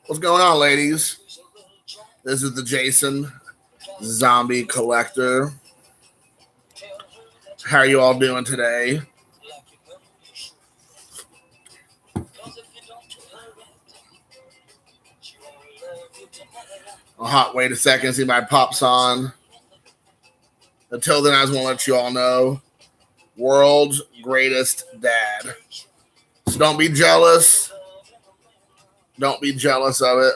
What's going on, ladies? This is the Jason Zombie Collector. How are you all doing today? Wait a second, see my pops on. Until then, I just want to let you all know, world's greatest dad. So don't be jealous. Don't be jealous of it.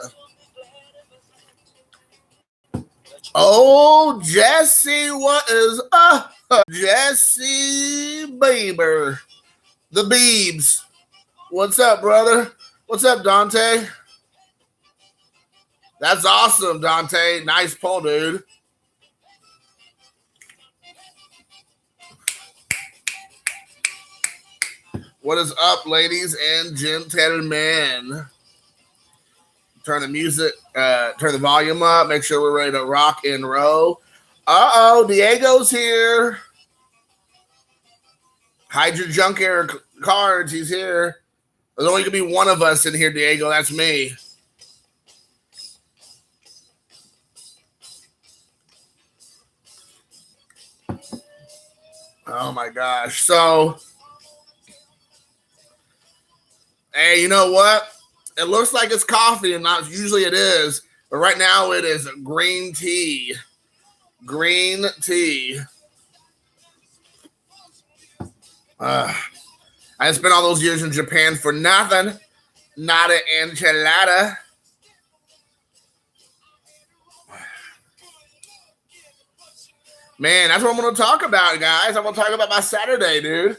Oh, Jesse, what is up? Jesse Bieber. The Biebs. What's up, brother? What's up, Dante? That's awesome, Dante. Nice pull, dude. What is up, ladies and gentlemen? Turn the music, turn the volume up. Make sure we're ready to rock and roll. Uh-oh, Diego's here. Hide your junk air cards. He's here. There's only going to be one of us in here, Diego. That's me. Oh, my gosh. So, hey, you know what? It looks like it's coffee, and not usually it is. But right now it is green tea. Green tea. I spent all those years in Japan for nothing. Not an enchilada. Man, that's what I'm going to talk about, guys. I'm going to talk about my Saturday, dude.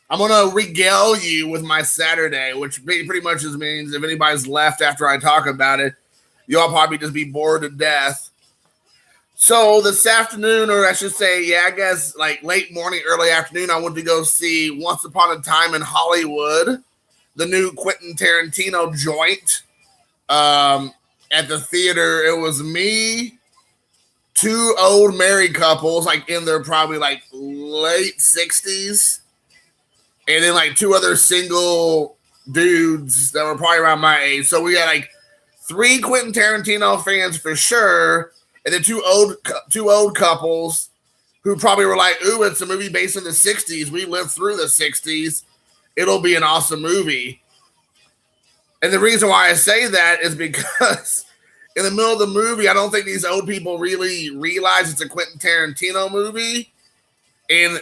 I'm going to regale you with my Saturday, which pretty much just means if anybody's left after I talk about it, you'll probably just be bored to death. So this afternoon, or I should say, yeah, I guess like late morning, early afternoon, I went to go see Once Upon a Time in Hollywood, the new Quentin Tarantino joint. At the theater, it was me, two old married couples, like in their probably like late 60s. And then like two other single dudes that were probably around my age. So we got like three Quentin Tarantino fans for sure, and then two old couples who probably were like, "Ooh, it's a movie based in the '60s. We lived through the '60s. It'll be an awesome movie." And the reason why I say that is because in the middle of the movie, I don't think these old people really realize it's a Quentin Tarantino movie, and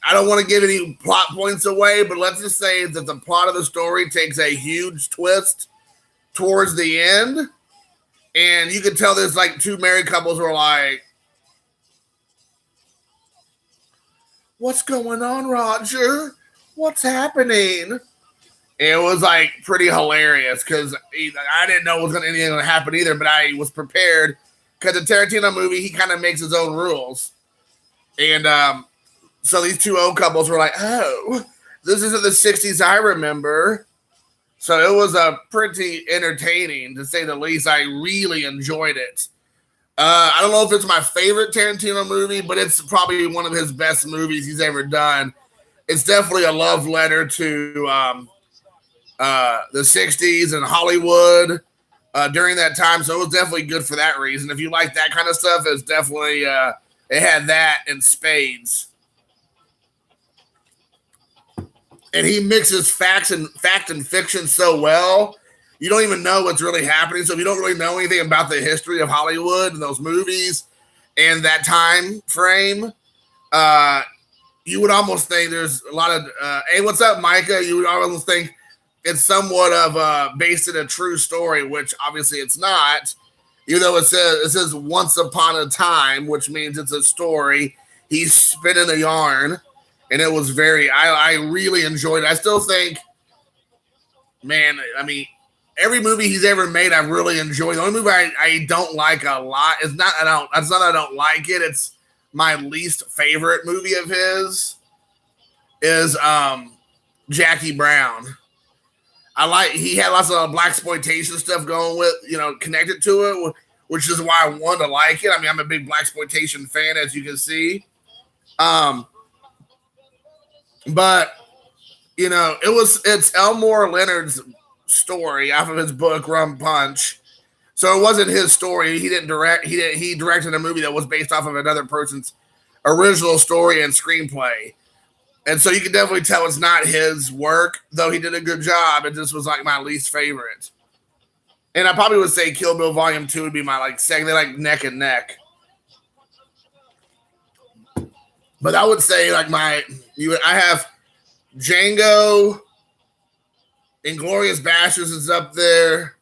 I don't want to give any plot points away, but let's just say that the plot of the story takes a huge twist towards the end. And you can tell there's like two married couples who are like, "What's going on, Roger? What's happening?" And it was like pretty hilarious because I didn't know anything was going to happen either, but I was prepared because the Tarantino movie, he kind of makes his own rules. And, so these two old couples were like, "Oh, this isn't the 60s I remember." So it was pretty entertaining, to say the least. I really enjoyed it. I don't know if it's my favorite Tarantino movie, but it's probably one of his best movies he's ever done. It's definitely a love letter to the 60s and Hollywood during that time. So it was definitely good for that reason. If you like that kind of stuff, it's definitely it had that in spades. And he mixes fact and fiction so well, you don't even know what's really happening. So if you don't really know anything about the history of Hollywood and those movies and that time frame, you would almost think there's a lot of, hey, what's up, Micah? You would almost think it's somewhat of based in a true story, which obviously it's not. Even though it says Once Upon a Time, which means it's a story. He's spinning a yarn. And it was I really enjoyed it. I still think, man, I mean, every movie he's ever made, I've really enjoyed. The only movie I don't like a lot is not, it's not I don't like it. It's my least favorite movie of his is Jackie Brown. He had lots of blaxploitation stuff going with, connected to it, which is why I wanted to like it. I mean, I'm a big blaxploitation fan, as you can see. But you know, it's Elmore Leonard's story off of his book Rum Punch. So it wasn't his story. He didn't direct. He directed a movie that was based off of another person's original story and screenplay. And so you can definitely tell it's not his work, though he did a good job. It just was like my least favorite. And I probably would say Kill Bill Volume 2 would be my like second. They're like neck and neck. But I would say like I have Django, Inglourious Basterds is up there.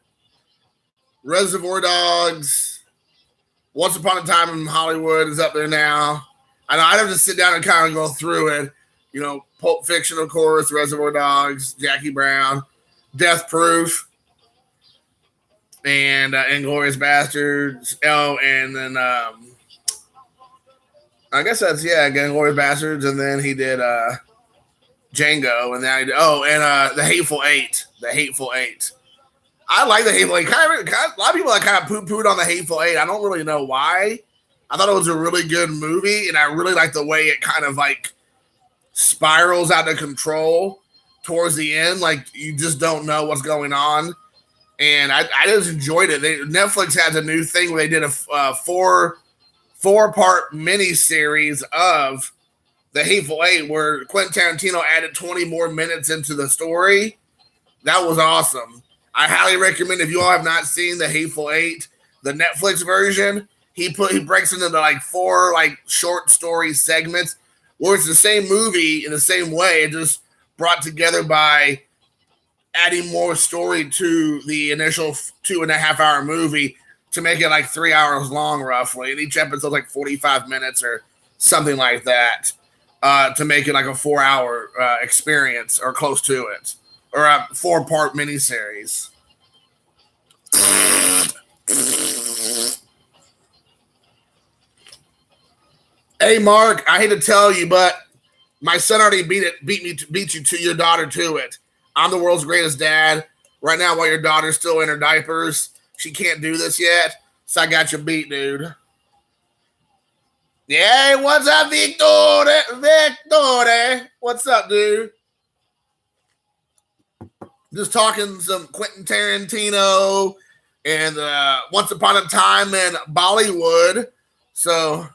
Reservoir Dogs, Once Upon a Time in Hollywood is up there now. I know I'd have to sit down and kind of go through it. You know, Pulp Fiction, of course, Reservoir Dogs, Jackie Brown, Death Proof, and Inglourious Basterds. Oh, and then I guess that's Inglourious Basterds, and then he did Django, and then and The Hateful Eight. The Hateful Eight. I like The Hateful Eight. A lot of people kind of poo-pooed on The Hateful Eight. I don't really know why. I thought it was a really good movie, and I really like the way it kind of like spirals out of control towards the end. Like you just don't know what's going on, and I just enjoyed it. Netflix has a new thing where they did a four-part mini series of The Hateful Eight, where Quentin Tarantino added 20 more minutes into the story. That was awesome. I highly recommend if you all have not seen The Hateful Eight, the Netflix version. He breaks into like 4 like short story segments where it's the same movie in the same way, it just brought together by adding more story to the initial 2.5 hour movie to make it like 3 hours long roughly. And each episode like 45 minutes or something like that to make it like a 4 hour experience or close to it. Or a 4-part miniseries. Hey, Mark, I hate to tell you, but my son already beat you to your daughter to it. I'm the world's greatest dad. Right now, while your daughter's still in her diapers, she can't do this yet, so I got you beat, dude. Yeah, what's up, Victor? Victor, what's up, dude? Just talking some Quentin Tarantino and Once Upon a Time in Bollywood. So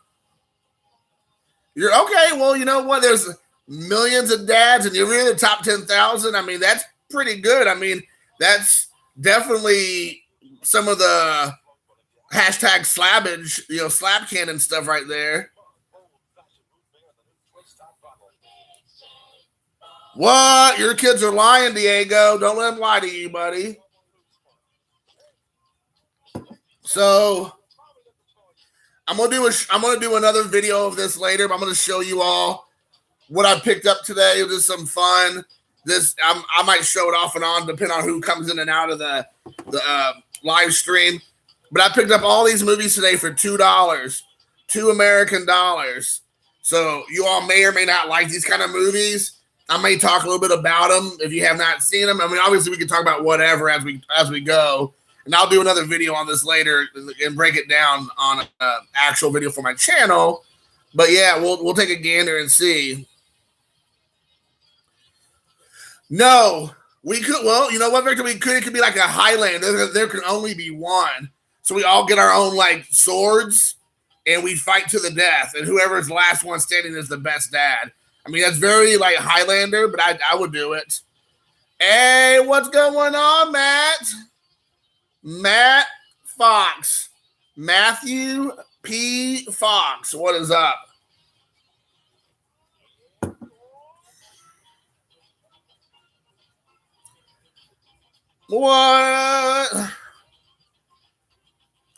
you're okay. Well, you know what? There's millions of dads, and you're in the top 10,000. I mean, that's pretty good. I mean, that's definitely some of the hashtag slabbage, slap cannon stuff right there. What? Your kids are lying, Diego. Don't let them lie to you, buddy. So I'm gonna do another video of this later, but I'm gonna show you all what I picked up today. It was just some fun. I might show it off and on, depending on who comes in and out of the live stream. But I picked up all these movies today for $2, $2 American dollars. So you all may or may not like these kind of movies. I may talk a little bit about them if you have not seen them. I mean, obviously we can talk about whatever as we go, and I'll do another video on this later and break it down on an actual video for my channel. But yeah, we'll take a gander and see. No, we could. Well, you know what, Victor? We could. It could be like a Highlander. There can only be one, so we all get our own like swords, and we fight to the death, and whoever's the last one standing is the best dad. I mean, that's very like Highlander, but I would do it. Hey, what's going on, Matt? Matt Fox. Matthew P. Fox. What is up? What?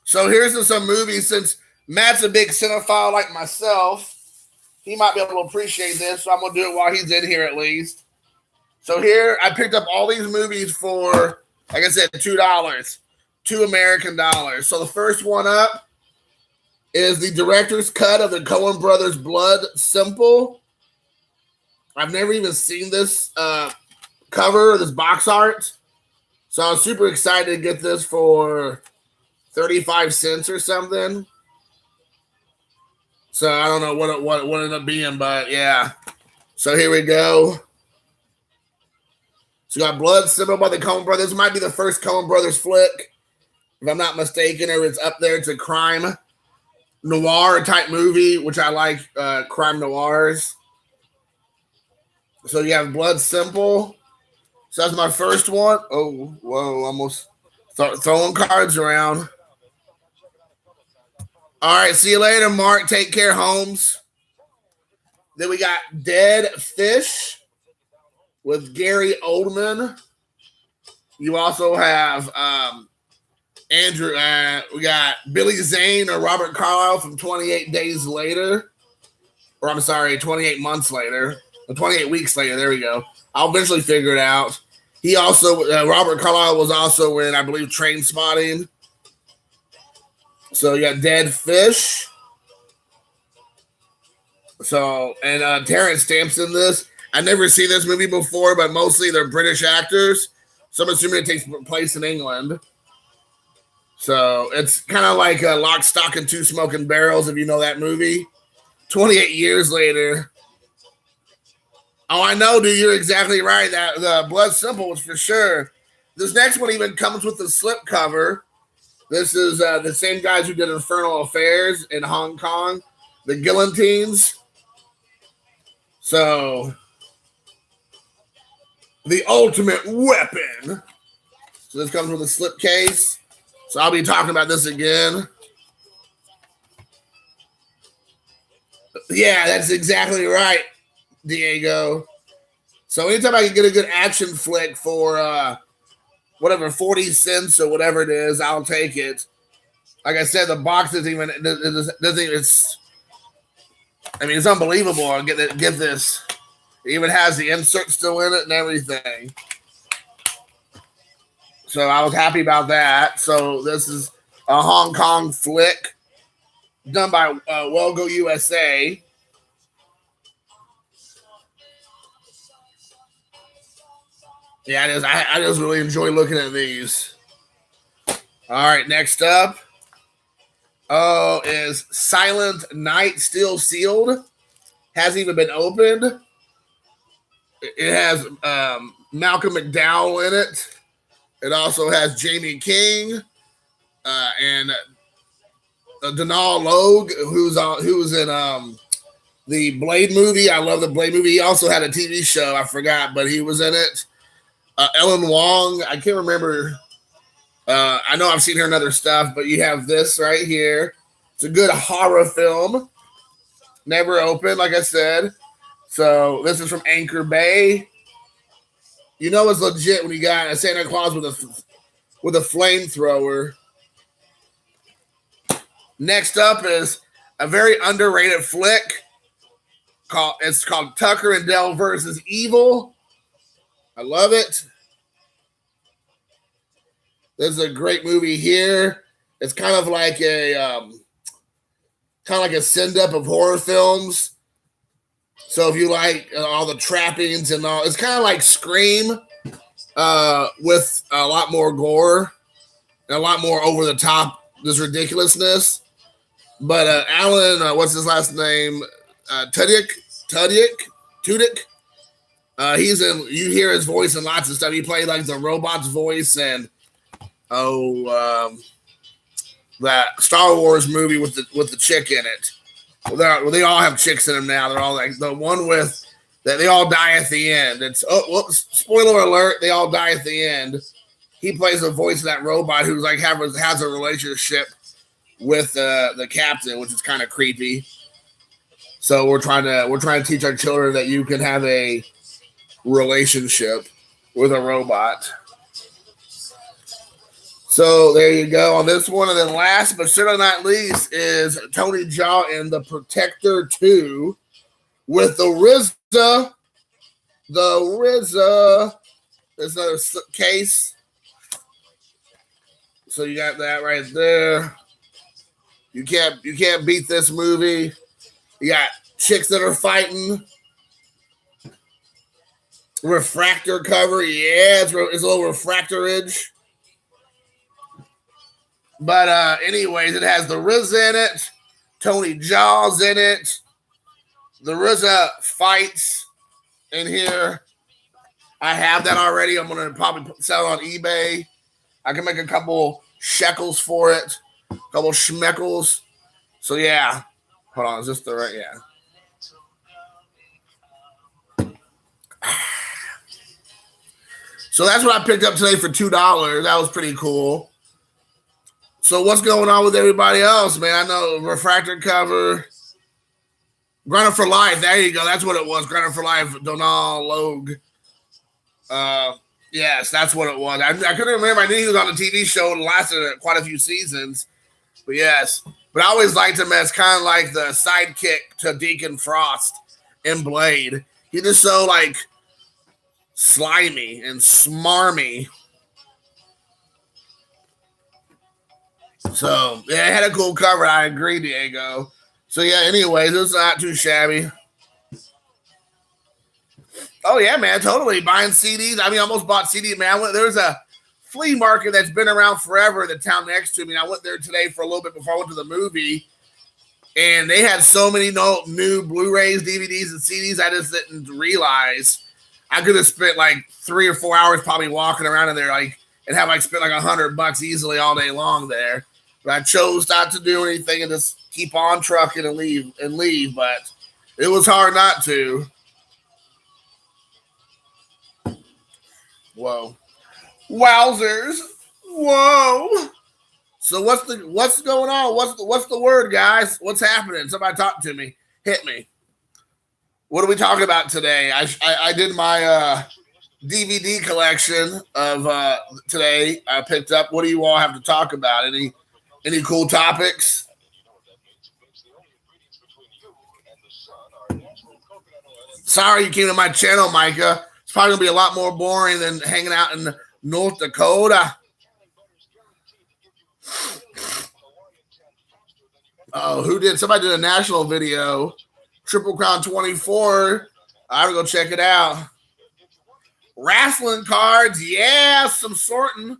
So here's some movies. Since Matt's a big cinephile like myself, he might be able to appreciate this, so I'm going to do it while he's in here at least. So here, I picked up all these movies for, like I said, $2, $2 American dollars. So the first one up is the director's cut of the Coen Brothers' Blood Simple. I've never even seen this cover, this box art. So I was super excited to get this for 35 cents or something. So I don't know what it ended up being, but yeah. So here we go. So you got Blood Simple by the Coen Brothers. This might be the first Coen Brothers flick, if I'm not mistaken, or it's up there. It's a crime noir type movie, which I like crime noirs. So you have Blood Simple. So that's my first one. Oh, whoa, almost throwing cards around. All right, see you later, Mark. Take care, Holmes. Then we got Dead Fish with Gary Oldman. You also have Andrew. We got Billy Zane or Robert Carlyle from 28 Days Later. Or I'm sorry, 28 months later. Or 28 weeks later. There we go. I'll eventually figure it out. He also, Robert Carlyle was also in, I believe, Train Spotting. So you got Dead Fish. So, and Terrence Stamp's in this. I've never seen this movie before, but mostly they're British actors. So I'm assuming it takes place in England. So it's kind of like Lock, Stock, and Two Smoking Barrels, if you know that movie. 28 years later. Oh, I know, dude. You're exactly right. That the Blood Simple was for sure. This next one even comes with the slipcover. This is the same guys who did Infernal Affairs in Hong Kong, the Guillotines. So, the ultimate weapon. So this comes with a slipcase. So I'll be talking about this again. Yeah, that's exactly right, Diego. So anytime I can get a good action flick for whatever 40 cents or whatever it is, I'll take it. Like I said, the box doesn't even it's unbelievable. I'll get this. It even has the insert still in it and everything. So I was happy about that. So this is a Hong Kong flick done by Welgo USA. Yeah, it is. I just really enjoy looking at these. All right, next up. Is Silent Night still sealed? Hasn't even been opened. It has Malcolm McDowell in it. It also has Jamie King and Donal Logue, who's in the Blade movie. I love the Blade movie. He also had a TV show. I forgot, but he was in it. Ellen Wong. I can't remember. I know I've seen her in other stuff, but you have this right here. It's a good horror film. Never opened, like I said. So this is from Anchor Bay. You know it's legit when you got a Santa Claus with a flamethrower. Next up is a very underrated flick. It's called Tucker and Dale versus Evil. I love it. This is a great movie here. It's kind of like a send-up of horror films. So if you like all the trappings and all, it's kind of like Scream with a lot more gore and a lot more over the top, this ridiculousness. But Alan, what's his last name? Tudyk. He's in. You hear his voice in lots of stuff. He played like the robot's voice and that Star Wars movie with the chick in it. Well, they all have chicks in them now. They're all like the one with that. They all die at the end. It's spoiler alert. They all die at the end. He plays the voice of that robot who's like has a relationship with the captain, which is kind of creepy. So we're trying to teach our children that you can have a relationship with a robot. So there you go on this one. And then last but certainly not least is Tony Jaa in The Protector 2 with the RZA. There's another case. So you got that right there. You can't beat this movie. You got chicks that are fighting. Refractor cover. Yeah, it's a little refractorage. But anyways, it has the RZA in it. Tony Jaw's in it. The RZA fights in here. I have that already. I'm going to probably sell it on eBay. I can make a couple shekels for it. A couple schmeckles. So, yeah. Hold on. Is this the right? Yeah. So that's what I picked up today for $2. That was pretty cool. So what's going on with everybody else, man? I know refractor cover. Grunter for Life. There you go. That's what it was. Grunter for Life. Donald Logue. Yes, that's what it was. I couldn't remember. I knew he was on a TV show and lasted quite a few seasons. But yes. But I always liked him as kind of like the sidekick to Deacon Frost in Blade. He just so like slimy and smarmy. So yeah, it had a cool cover. I agree, Diego. So yeah, anyways, it's not too shabby. Oh yeah, man, totally buying CDs. I mean, I almost bought CDs, man. There's a flea market that's been around forever in the town next to me. And I went there today for a little bit before I went to the movie, and they had so many new Blu-rays, DVDs, and CDs. I just didn't realize I could have spent like 3 or 4 hours probably walking around in there, like, and have like spent like $100 easily all day long there. But I chose not to do anything and just keep on trucking and leave. But it was hard not to. Whoa. Wowzers. Whoa. So what's going on? What's the word, guys? What's happening? Somebody talk to me. Hit me. What are we talking about today? I did my DVD collection of today. I picked up. What do you all have to talk about? Any cool topics? Sorry you came to my channel, Micah. It's probably going to be a lot more boring than hanging out in North Dakota. Oh, who did? Somebody did a national video. Triple Crown 24. I have to go check it out. Wrestling cards. Yeah, some sorting.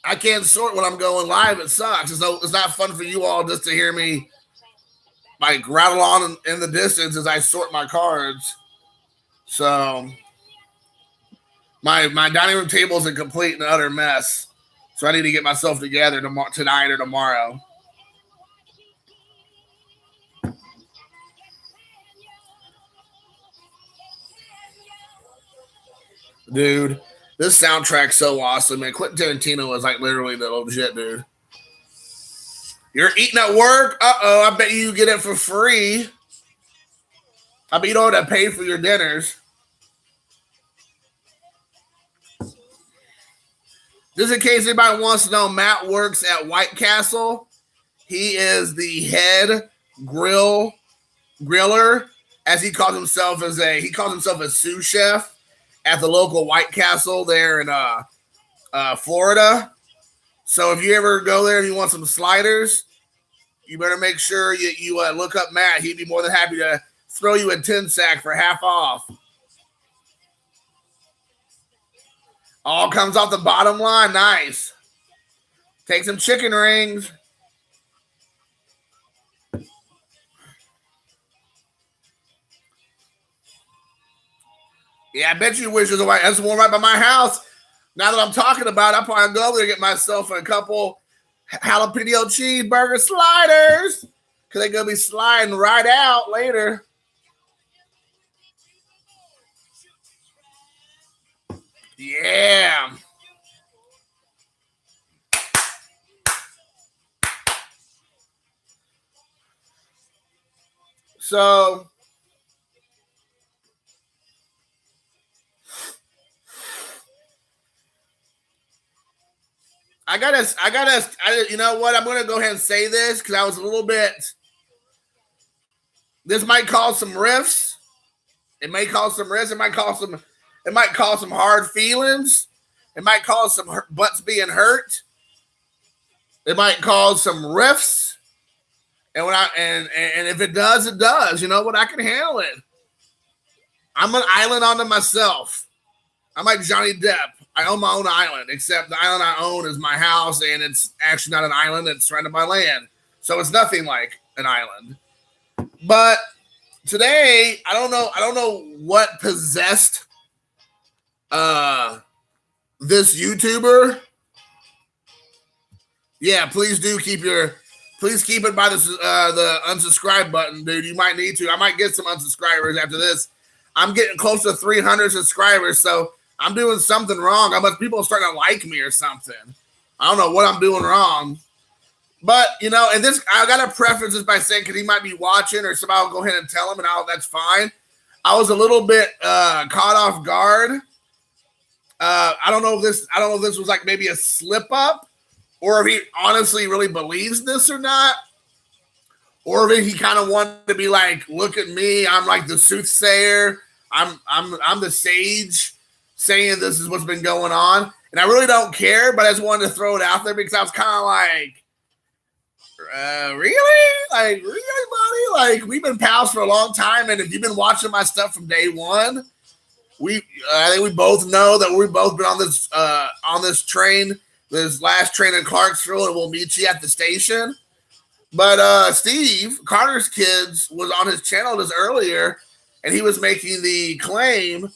I can't sort when I'm going live. It sucks. It's not fun for you all just to hear me like rattle on in the distance as I sort my cards. So my dining room table is a complete and utter mess. So I need to get myself together tonight or tomorrow. Dude, this soundtrack's so awesome, man. Quentin Tarantino is like literally the legit dude. You're eating at work? Uh-oh, I bet you get it for free. I bet you don't have to pay for your dinners. Just in case anybody wants to know, Matt works at White Castle. He is the head griller, as he calls himself a sous chef at the local White Castle there in Florida. So if you ever go there and you want some sliders, you better make sure you look up Matt. He'd be more than happy to throw you a 10 sack for half off. All comes off the bottom line. Nice. Take some chicken rings. Yeah, I bet you wish there's one right by my house. Now that I'm talking about it, I'll probably go over there and get myself a couple jalapeno cheeseburger sliders because they're going to be sliding right out later. Yeah. So I gotta, you know what? I'm going to go ahead and say this because I was a little bit, this might cause some rifts. It may cause some rifts. It might cause some hard feelings. It might cause some butts being hurt. It might cause some rifts. And if it does, it does. You know what? I can handle it. I'm an island unto myself. I'm like Johnny Depp. I own my own island, except the island I own is my house, and it's actually not an island. It's surrounded by land. So it's nothing like an island. But today, I don't know what possessed this YouTuber. Yeah, please keep it by the unsubscribe button, dude. You might need to. I might get some unsubscribers after this. I'm getting close to 300 subscribers, so I'm doing something wrong. I must people are starting to like me or something. I don't know what I'm doing wrong. But, you know, and this, I got to preface this by saying, because he might be watching or somebody will go ahead and tell him, and that's fine. I was a little bit caught off guard. I don't know if this was like maybe a slip up, or if he honestly really believes this or not, or if he kind of wanted to be like, look at me, I'm like the soothsayer, I'm the sage saying this is what's been going on. And I really don't care, but I just wanted to throw it out there because I was kind of like, really? Like, really, buddy? Like, we've been pals for a long time, and if you've been watching my stuff from day one, I think we both know that we've both been on this train, this last train in Clarksville, and we'll meet you at the station. But Steve, Carter's Kids, was on his channel just earlier, and he was making the claim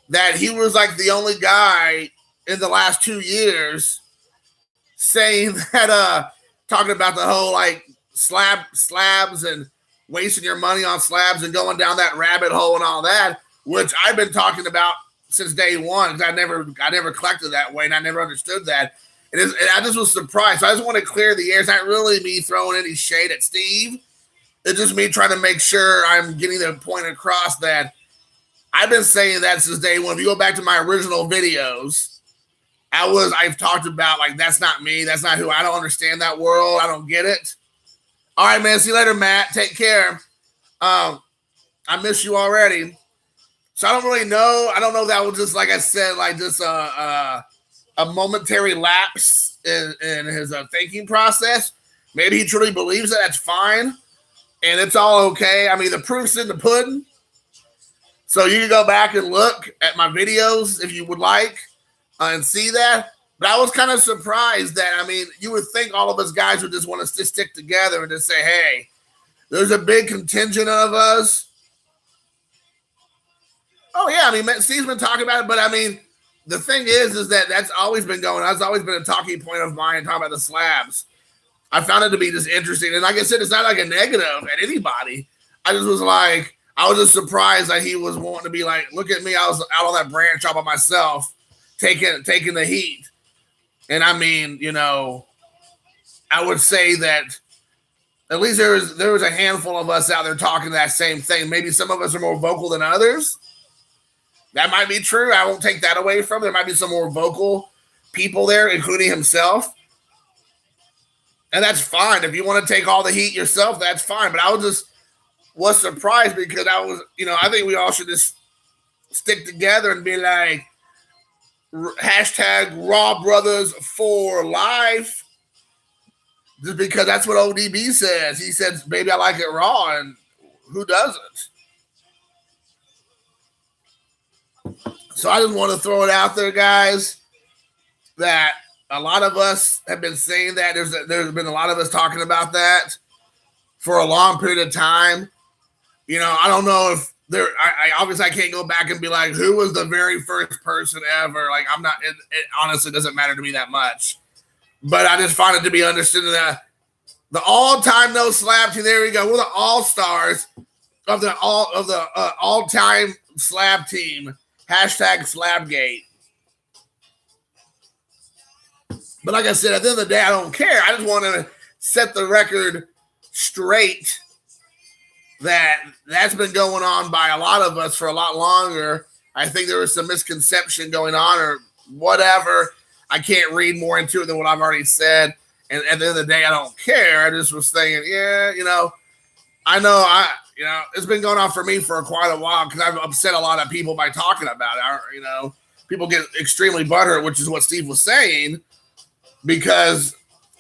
that he was like the only guy in the last 2 years saying that talking about the whole like slabs and wasting your money on slabs and going down that rabbit hole and all that, which I've been talking about since day one, because I never collected that way and I never understood that. And I just was surprised. So I just want to clear the air. It's not really me throwing any shade at Steve. It's just me trying to make sure I'm getting the point across that I've been saying that since day one. If you go back to my original videos, I've talked about, like, that's not me. That's not who. I don't understand that world. I don't get it. All right, man. See you later, Matt. Take care. I miss you already. So I don't really know. I don't know if that was just, like I said, like just a momentary lapse in his thinking process. Maybe he truly believes it. That's fine. And it's all okay. I mean, the proof's in the pudding. So you can go back and look at my videos if you would like and see that. But I was kind of surprised that, I mean, you would think all of us guys would just want to stick together and just say, hey, there's a big contingent of us. Oh, yeah. I mean, Steve's been talking about it, but I mean, the thing is that that's always been going on. That's always been a talking point of mine, talking about the slabs. I found it to be just interesting. And like I said, it's not like a negative at anybody. I just was like, I was just surprised that he was wanting to be like, look at me. I was out on that branch all by myself, taking the heat. And I mean, you know, I would say that at least there was a handful of us out there talking that same thing. Maybe some of us are more vocal than others. That might be true. I won't take that away from him. There might be some more vocal people there, including himself. And that's fine. If you want to take all the heat yourself, that's fine. But I was surprised because I think we all should just stick together and be like, hashtag Raw Brothers for life. Just because that's what ODB says. He says, baby, I like it raw. And who doesn't? So I just want to throw it out there, guys, that a lot of us have been saying that. There's been a lot of us talking about that for a long period of time. You know, I don't know if I obviously I can't go back and be like, who was the very first person ever? Like, I'm not, it honestly doesn't matter to me that much. But I just find it to be understood that the all-time no slab team, there we go. We're the all-stars of the all-time slab team. Hashtag Slabgate. But like I said, at the end of the day, I don't care. I just want to set the record straight that that's been going on by a lot of us for a lot longer. I think there was some misconception going on or whatever. I can't read more into it than what I've already said. And at the end of the day, I don't care. I just was thinking, yeah, it's been going on for me for quite a while because I've upset a lot of people by talking about it. People get extremely butthurt, which is what Steve was saying, because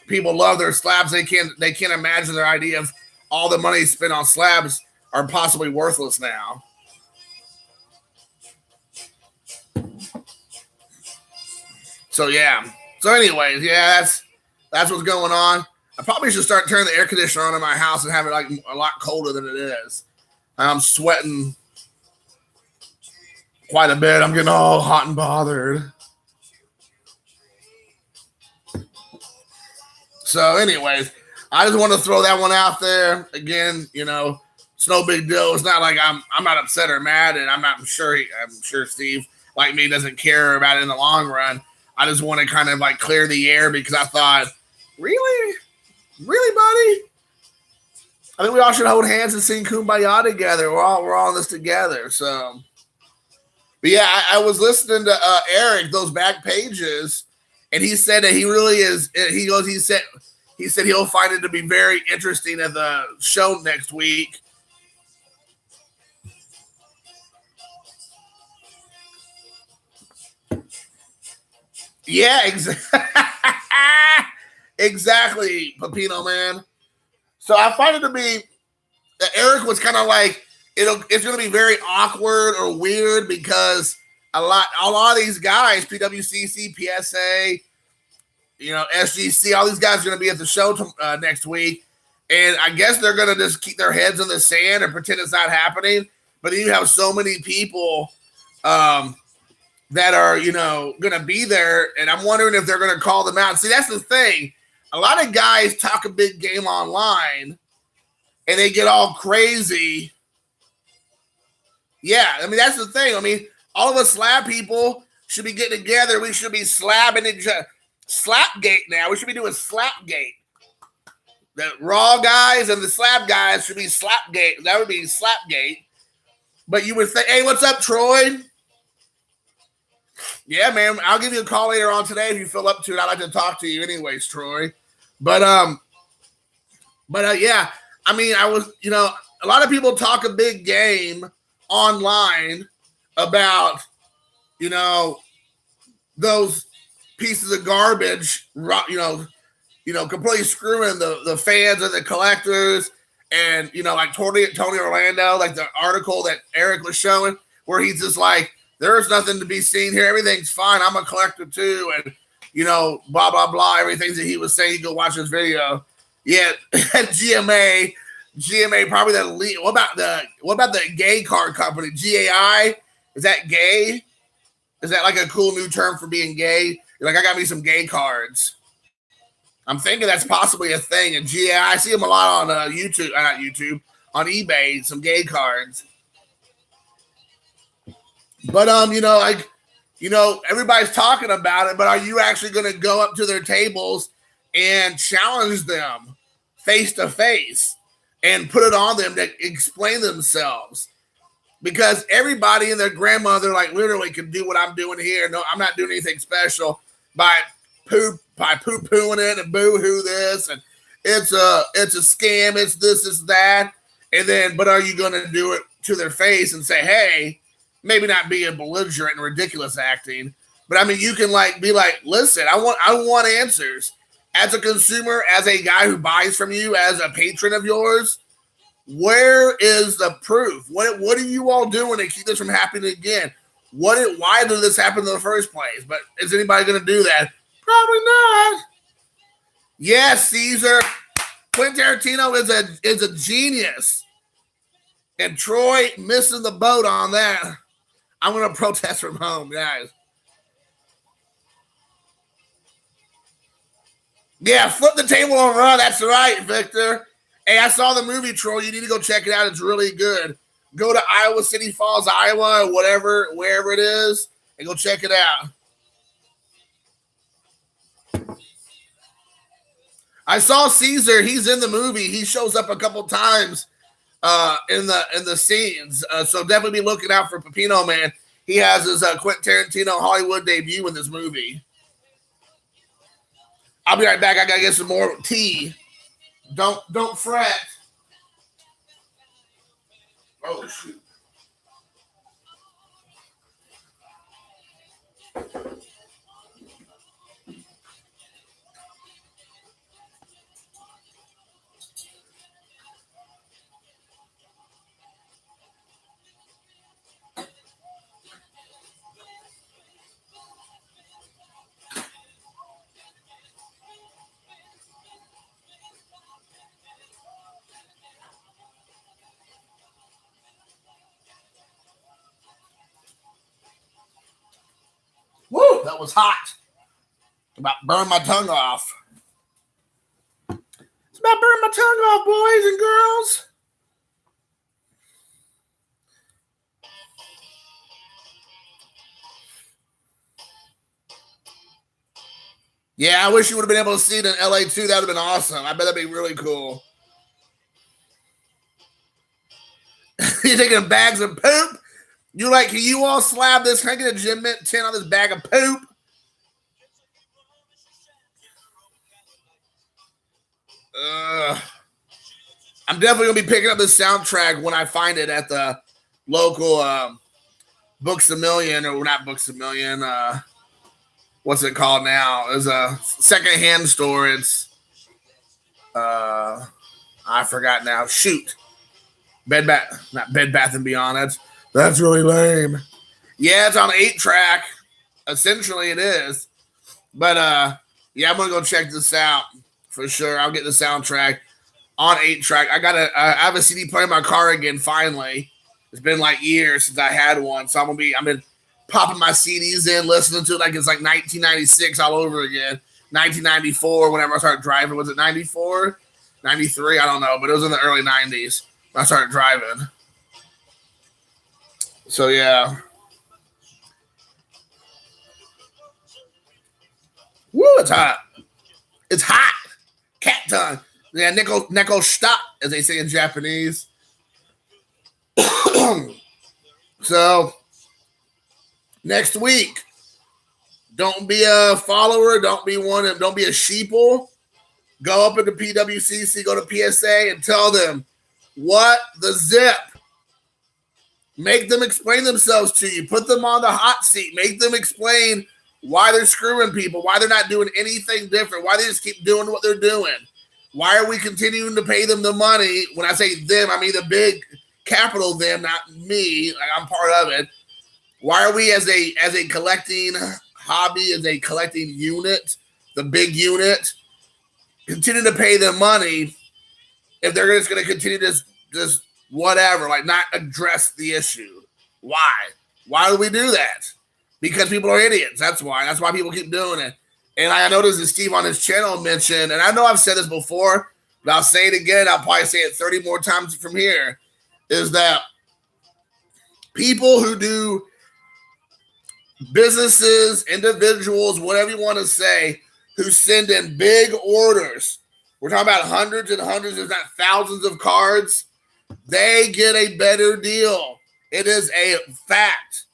people love their slabs. They can't imagine their idea of all the money spent on slabs are possibly worthless now. So yeah. So anyways, yeah, that's what's going on. I probably should start turning the air conditioner on in my house and have it like a lot colder than it is. I'm sweating quite a bit. I'm getting all hot and bothered. So, anyways, I just want to throw that one out there again. It's no big deal. It's not like I'm not upset or mad, and I'm sure Steve, like me, doesn't care about it in the long run. I just want to kind of like clear the air because I thought, really, buddy. I think we all should hold hands and sing "Kumbaya" together. We're all in this together. So, but yeah, I was listening to Eric, those back pages, and he said that he really is. He said he'll find it to be very interesting at the show next week. Yeah, exactly, Pepino man. So I find it to be Eric was kind of like it's going to be very awkward or weird because a lot of these guys, PWCC, PSA, SGC, all these guys are going to be at the show next week, and I guess they're going to just keep their heads in the sand and pretend it's not happening. But you have so many people that are going to be there, and I'm wondering if they're going to call them out. See, that's the thing. A lot of guys talk a big game online, and they get all crazy. Yeah, I mean, that's the thing. I mean, all of us slab people should be getting together. We should be slapping each other. Slapgate now. We should be doing Slapgate. The Raw guys and the slab guys should be Slapgate. That would be Slapgate. But you would think, hey, what's up, Troy? Yeah, man, I'll give you a call later on today if you feel up to it. I'd like to talk to you anyways, Troy. But yeah, I mean, I was, a lot of people talk a big game online about, those pieces of garbage, completely screwing the fans and the collectors, and like Tony Orlando, like the article that Eric was showing, where he's just like, there's nothing to be seen here. Everything's fine. I'm a collector too, and blah blah blah. Everything that he was saying, you go watch this video. Yeah, GMA probably the lead. What about the gay card company? GAI, is that gay? Is that like a cool new term for being gay? You're like, I got me some gay cards. I'm thinking that's possibly a thing. And GAI, I see them a lot on YouTube, not YouTube, on eBay. Some gay cards. But everybody's talking about it. But are you actually going to go up to their tables and challenge them face to face and put it on them to explain themselves? Because everybody and their grandmother, like, literally can do what I'm doing here. No, I'm not doing anything special by poo-pooing it and boo-hoo this, and it's a scam, it's this, it's that. And then, but are you going to do it to their face and say, hey, maybe not be a belligerent and ridiculous acting, but I mean, you can be like, listen, I want answers. As a consumer, as a guy who buys from you, as a patron of yours, where is the proof? What are you all doing to keep this from happening again? Why did this happen in the first place? But is anybody going to do that? Probably not. Yes, Caesar. Quentin Tarantino is a genius. And Troy missing the boat on that. I'm going to protest from home, guys. Yeah, flip the table and run. That's right, Victor. Hey, I saw the movie, Troy. You need to go check it out. It's really good. Go to Iowa City Falls, Iowa, or wherever it is, and go check it out. I saw Caesar. He's in the movie. He shows up a couple times in the scenes. So definitely be looking out for Pepino, man. He has his Quentin Tarantino Hollywood debut in this movie. I'll be right back. I gotta get some more tea. Don't fret. Oh shoot. That was hot. About burn my tongue off. It's about burn my tongue off, boys and girls. Yeah, I wish you would have been able to see it in LA too. That would have been awesome. I bet that'd be really cool. You're taking bags of poop. You're like, can you all slab this? Can I get a Gym Mint 10 on this bag of poop? I'm definitely going to be picking up this soundtrack when I find it at the local Books A Million, or not Books A Million. What's it called now? It's a secondhand store. It's, I forgot now. Shoot. Not Bed Bath and Beyond. That's really lame. Yeah, it's on 8-track. Essentially, it is. But yeah, I'm gonna go check this out for sure. I'll get the soundtrack on 8-track. I have a CD player in my car again. Finally, it's been like years since I had one, so I've been popping my CDs in, listening to it like it's like 1996 all over again. 1994, whenever I started driving. Was it 94? 93? I don't know, but it was in the early 90s. I started driving. So yeah. Woo, it's hot. It's hot. Cat tongue. Yeah, Neko stop, as they say in Japanese. So next week, don't be a follower, don't be a sheeple. Go up into PWCC, go to PSA, and tell them what the zip. Make them explain themselves to you. Put them on the hot seat. Make them explain why they're screwing people, why they're not doing anything different, why they just keep doing what they're doing. Why are we continuing to pay them the money? When I say them, I mean the big capital them, not me. Like, I'm part of it. Why are we as a collecting hobby, as a collecting unit, the big unit, continue to pay them money if they're just going to continue to just whatever, like not address the issue? Why? Why do we do that? Because people are idiots. That's why. That's why people keep doing it. And I noticed that Steve on his channel mentioned, and I know I've said this before, but I'll say it again. I'll probably say it 30 more times from here, is that people who do businesses, individuals, whatever you want to say, who send in big orders, we're talking about hundreds and hundreds, if not thousands of cards, they get a better deal. It is a fact.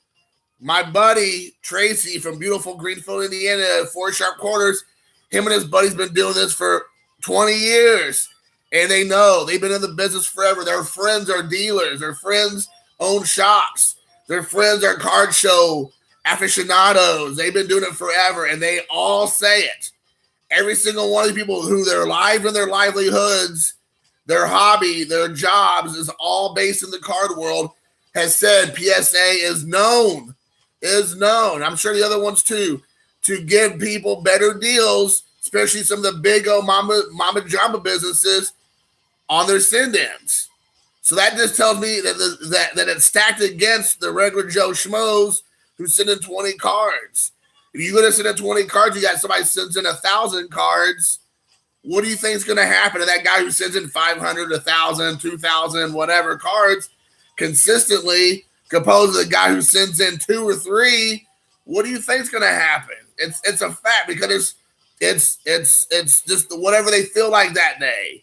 My buddy Tracy from beautiful Greenfield, Indiana, 4 Sharp Corners, him and his buddy's been doing this for 20 years. And they know they've been in the business forever. Their friends are dealers. Their friends own shops. Their friends are card show aficionados. They've been doing it forever, and they all say it. Every single one of the people who their lives and their livelihoods, their hobby, their jobs is all based in the card world, has said PSA is known. I'm sure the other ones too, to give people better deals, especially some of the big old mama jamba businesses on their send-ins. So that just tells me that it's stacked against the regular Joe Schmoes who send in 20 cards. If you're going to send in 20 cards, you got somebody sends in 1,000 cards. What do you think is going to happen to that guy who sends in 500, 1,000, 2,000, whatever cards consistently, composed of the guy who sends in 2 or 3? What do you think is going to happen? It's a fact, because it's just whatever they feel like that day.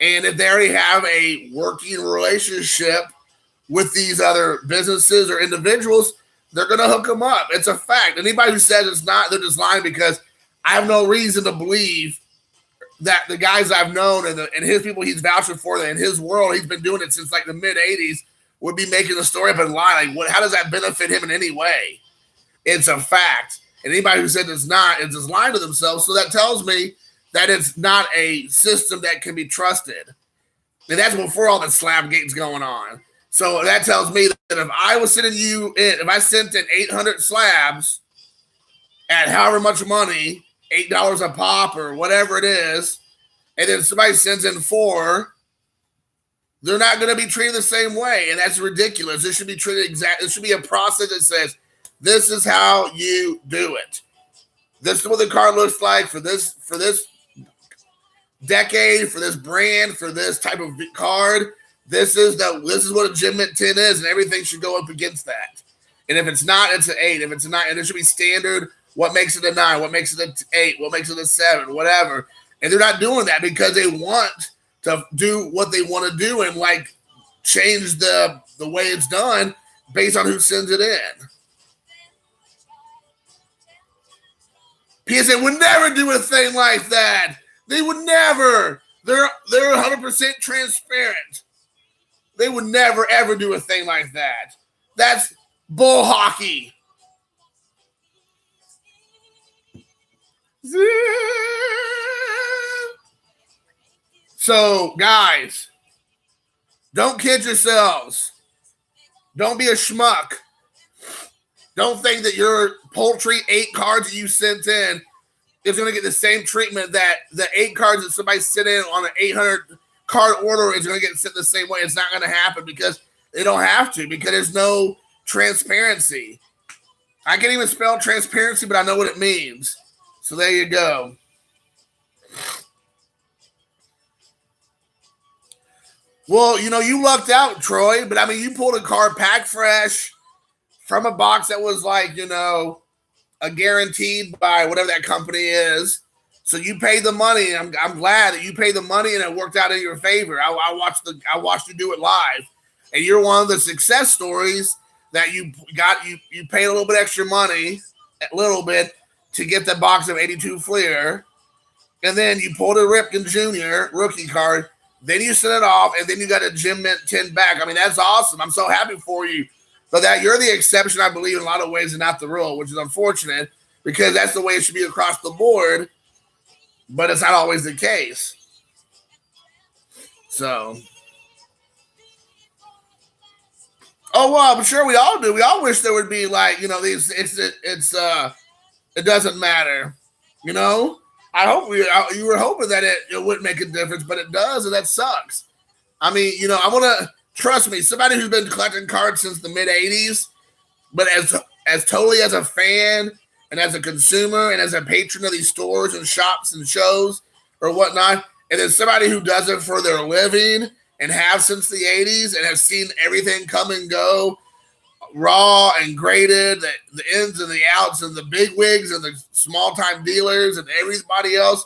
And if they already have a working relationship with these other businesses or individuals, they're going to hook them up. It's a fact. Anybody who says it's not, they're just lying, because I have no reason to believe that the guys I've known and his people he's vouching for, that in his world, he's been doing it since like the mid-'80s, would be making the story up and lying. Like, how does that benefit him in any way? It's a fact. And anybody who said it's not is just lying to themselves. So that tells me that it's not a system that can be trusted. And that's before all the slab gates going on. So that tells me that if I was sending you in, if I sent in 800 slabs at however much money, $8 a pop or whatever it is, and then somebody sends in 4, they're not going to be treated the same way. And that's ridiculous. It should be treated exactly. It should be a process that says, This is how you do it. This is what the card looks like for this decade, for this brand, for this type of card. This is what a Gem Mint 10 is, and everything should go up against that. And if it's not, it's an 8. If it's a 9, and it should be standard. What makes it a 9? What makes it an 8? What makes it a 7? Whatever. And they're not doing that because they want to do what they want to do and like change the way it's done based on who sends it in. PSA would never do a thing like that. They would never. They're 100% transparent. They would never, ever do a thing like that. That's bull hockey. So, guys, don't kid yourselves. Don't be a schmuck. Don't think that your paltry 8 cards that you sent in is going to get the same treatment that the 8 cards that somebody sent in on an 800 card order is going to get sent the same way. It's not going to happen because they don't have to, because there's no transparency. I can't even spell transparency, but I know what it means. So there you go. Well, you lucked out, Troy, but I mean, you pulled a card pack fresh from a box that was like, a guaranteed by whatever that company is. So you paid the money. I'm glad that you paid the money and it worked out in your favor. I watched you do it live, and you're one of the success stories that you paid a little bit extra money, a little bit, to get the box of 82 Fleer, and then you pulled a Ripken Jr. rookie card. Then you sent it off, and then you got a Gem Mint 10 back. I mean, that's awesome. I'm so happy for you. But that you're the exception, I believe, in a lot of ways, and not the rule, which is unfortunate because that's the way it should be across the board. But it's not always the case. So, well, I'm sure we all do. We all wish there would be like, these. It doesn't matter, I hope you were hoping that it wouldn't make a difference, but it does, and that sucks. I mean, I want to trust me. Somebody who's been collecting cards since the mid '80s, but as totally as a fan and as a consumer and as a patron of these stores and shops and shows or whatnot, and then somebody who does it for their living and have since the '80s and have seen everything come and go, raw and graded, the ins and the outs and the big wigs and the small time dealers and everybody else.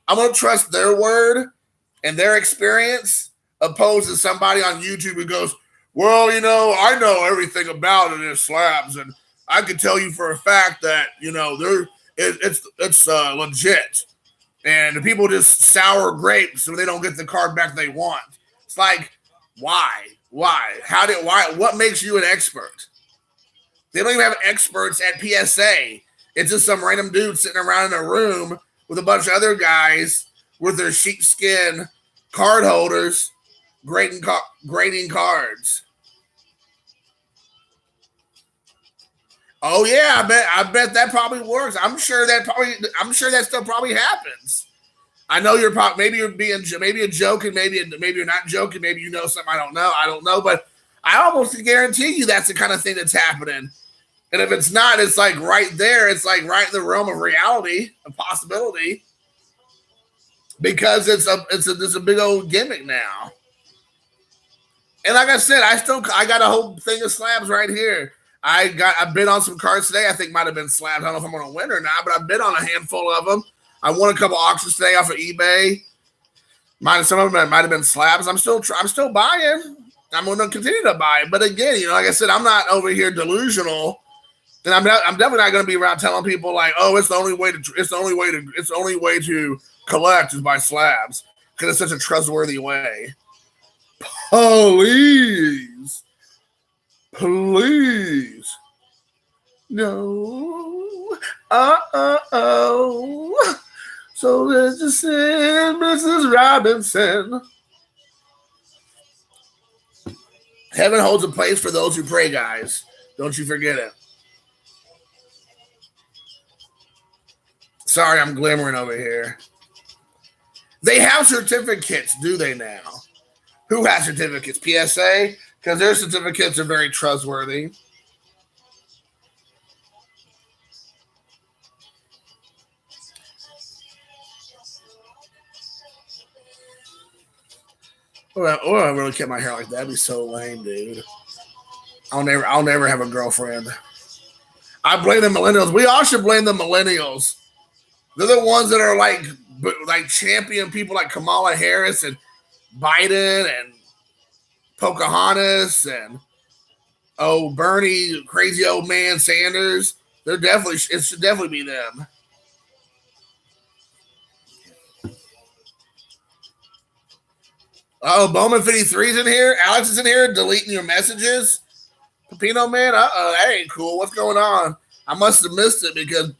I'm going to trust their word and their experience opposed to somebody on YouTube who goes, well, I know everything about it in slabs, and I can tell you for a fact that, it's legit. And the people just sour grapes so they don't get the card back they want. It's like, why? Why? What makes you an expert? They don't even have experts at PSA. It's just some random dude sitting around in a room with a bunch of other guys with their sheepskin card holders grading cards. Oh yeah, I bet that probably works. I'm sure that stuff probably happens. I know maybe you're joking, maybe you're not joking, maybe you know something I don't know, but I almost guarantee you that's the kind of thing that's happening. And if it's not, it's like right there. It's like right in the realm of reality, a possibility, because it's a big old gimmick now. And like I said, I got a whole thing of slabs right here. I bid on some cards today. I think might have been slabs. I don't know if I'm going to win or not, but I bid on a handful of them. I won a couple auctions today off of eBay. Some of them might have been slabs. I'm still buying. I'm going to continue to buy. But again, like I said, I'm not over here delusional. And I'm definitely not going to be around telling people like, oh, it's the only way to collect is by slabs, because it's such a trustworthy way. Please, no, So let's just send Mrs. Robinson. Heaven holds a place for those who pray, guys. Don't you forget it. Sorry, I'm glimmering over here. They have certificates, do they now? Who has certificates? PSA? Because their certificates are very trustworthy. Or I really kept my hair like that. That'd be so lame, dude. I'll never have a girlfriend. I blame the millennials. We all should blame the millennials. They're the ones that are like champion people like Kamala Harris and Biden and Pocahontas and Bernie, crazy old man Sanders. It should definitely be them. Oh, Bowman 53's in here. Alex is in here deleting your messages. Pepino man, that ain't cool. What's going on? I must have missed it because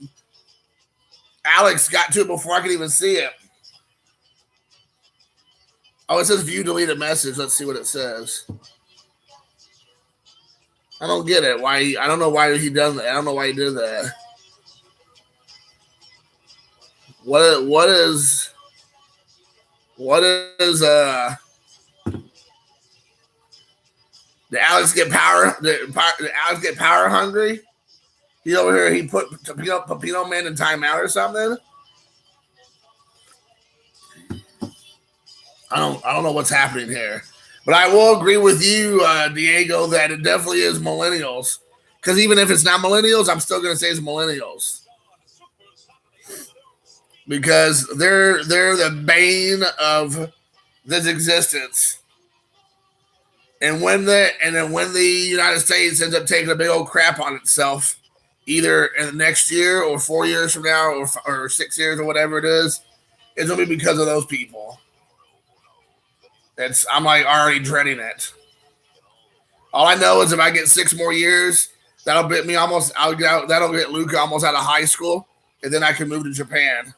Alex got to it before I could even see it. Oh, it says view deleted message. Let's see what it says. I don't get it. I don't know why he does that. I don't know why he did that. What is did Alex get power? Did Alex get power hungry? He over here. He put Pepino man in timeout or something. I don't know what's happening here, but I will agree with you, Diego, that it definitely is millennials. Because even if it's not millennials, I'm still going to say it's millennials because they're the bane of this existence. And when the United States ends up taking a big old crap on itself, either in the next year or 4 years from now or 6 years or whatever it is, it's gonna be because of those people. I'm like already dreading it. All I know is if I get 6 more years, that'll get me that'll get Luca almost out of high school, and then I can move to Japan.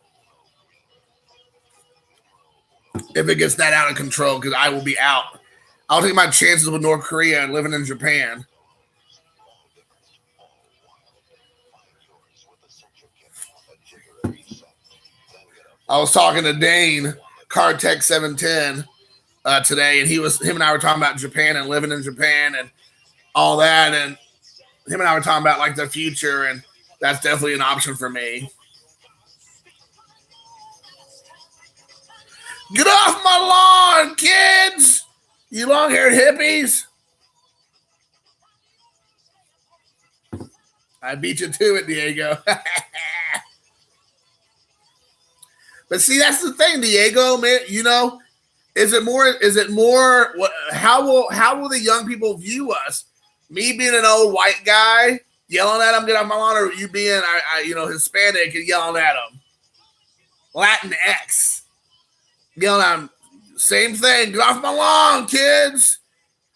If it gets that out of control, because I will be out. I'll take my chances with North Korea and living in Japan. I was talking to Dane, Cartech 710, today, and him and I were talking about Japan and living in Japan and all that, and him and I were talking about like the future, and that's definitely an option for me. Get off my lawn, kids! You long-haired hippies. I beat you to it, Diego. But see, that's the thing, Diego, man. You know, is it more how will the young people view us? Me being an old white guy yelling at them, get off my lawn, or you being Hispanic and yelling at them? Latinx. Yelling at them. Same thing. Get off my lawn, kids.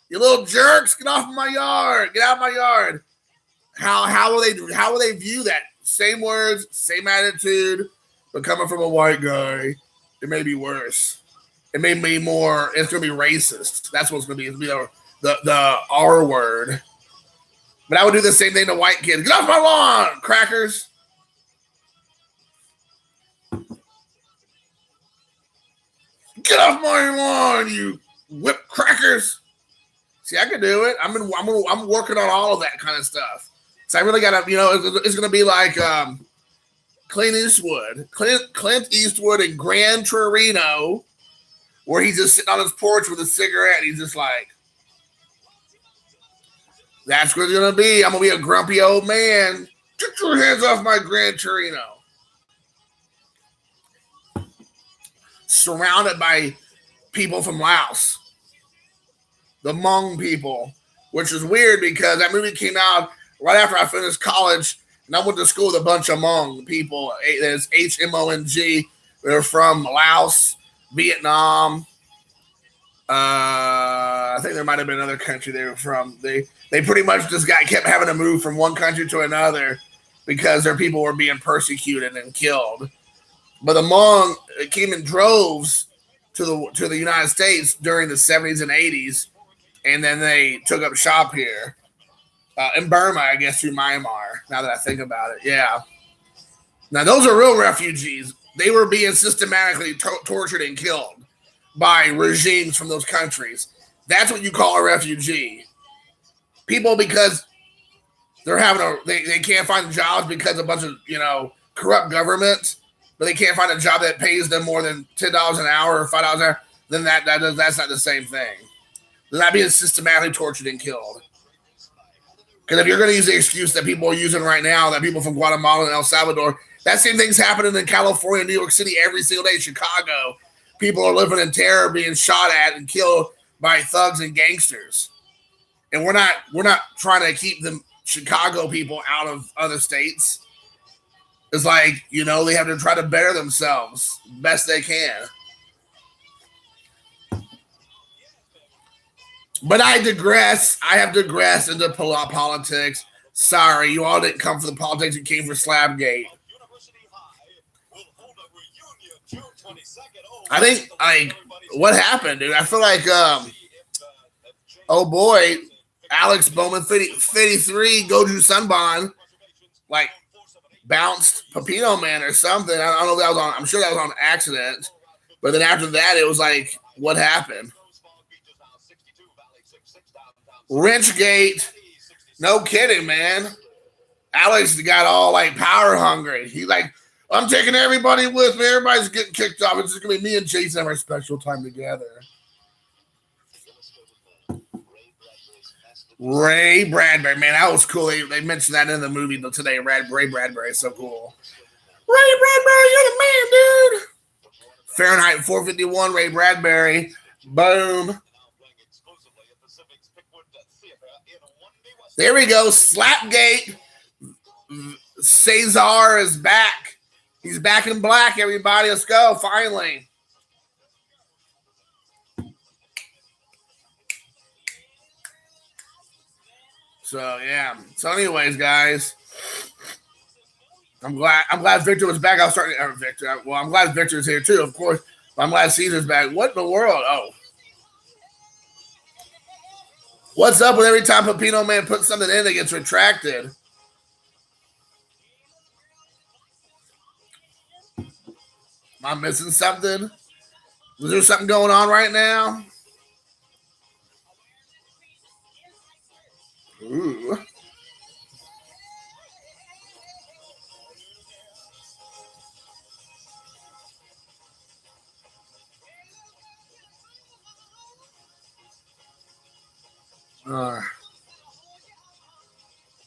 You little jerks. Get off my yard. Get out of my yard. How will they view that? Same words, same attitude, but coming from a white guy, it may be worse. It may be more. It's gonna be racist. That's what it's gonna be. It's gonna be the R word. But I would do the same thing to white kids. Get off my lawn, crackers. Get off my lawn, you whip crackers. See, I can do it. I'm working on all of that kind of stuff. So I really got to, it's going to be like Clint Eastwood in Gran Torino, where he's just sitting on his porch with a cigarette. He's just like, that's what it's going to be. I'm going to be a grumpy old man. Get your hands off my Gran Torino. Surrounded by people from Laos, the Hmong people, which is weird because that movie came out right after I finished college, and I went to school with a bunch of Hmong people. There's HMONG. They're from Laos, Vietnam. I think there might have been another country they were from. They pretty much just kept having to move from one country to another because their people were being persecuted and killed. But the Hmong came in droves to the United States during the 70s and 80s, and then they took up shop here in Burma, I guess, through Myanmar. Now that I think about it, yeah. Now those are real refugees. They were being systematically tortured and killed by regimes from those countries. That's what you call a refugee. People because they can't find jobs because a bunch of corrupt government. But they can't find a job that pays them more than $10 an hour or $5 an hour. then that's not the same thing. They're not being systematically tortured and killed. Because if you're going to use the excuse that people are using right now, that people from Guatemala and El Salvador, that same thing's happening in California, New York City every single day, Chicago. People are living in terror, being shot at and killed by thugs and gangsters. And we're not trying to keep the Chicago people out of other states. It's like, you know, they have to try to better themselves best they can. But I digress. I have digressed into politics. Sorry, you all didn't come for the politics. You came for Slapgate. I think, like, what happened, dude? I feel like, oh boy, Alex Bowman 53, Goju Sunbon, like, bounced Pepino Man or something. I don't know if that was on, I'm sure that was on accident. But then after that, it was like, what happened? Wrenchgate. No kidding, man. Alex got all, like, power hungry. He's like, I'm taking everybody with me. Everybody's getting kicked off. It's just going to be me and Jason have our special time together. Ray Bradbury. Man, that was cool. They mentioned that in the movie today. Ray Bradbury is so cool. Ray Bradbury, you're the man, dude. Fahrenheit 451, Ray Bradbury. Boom. There we go. Slapgate. Cesar is back. He's back in black, everybody. Let's go, finally. So, yeah. So, anyways, guys, I'm glad Victor was back. I was starting to Victor. Well, I'm glad Victor's here, too, of course. But I'm glad Caesar's back. What in the world? Oh. What's up with every time Pepino Man puts something in that gets retracted? Am I missing something? Was there something going on right now? Ooh.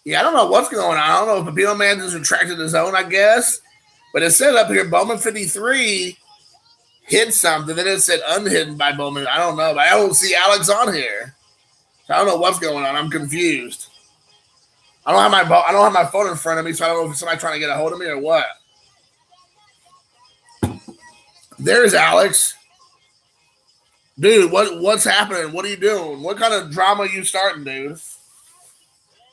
Yeah, I don't know what's going on. I don't know if Pepino Man just retracted his own, I guess. But it said up here, Bowman 53 hid something. Then it said unhidden by Bowman. I don't know. But I don't see Alex on here. So I don't know what's going on. I'm confused. I don't have my phone in front of me, so I don't know if it's somebody trying to get a hold of me or what. There's Alex. Dude, what's happening? What are you doing? What kind of drama are you starting, dude?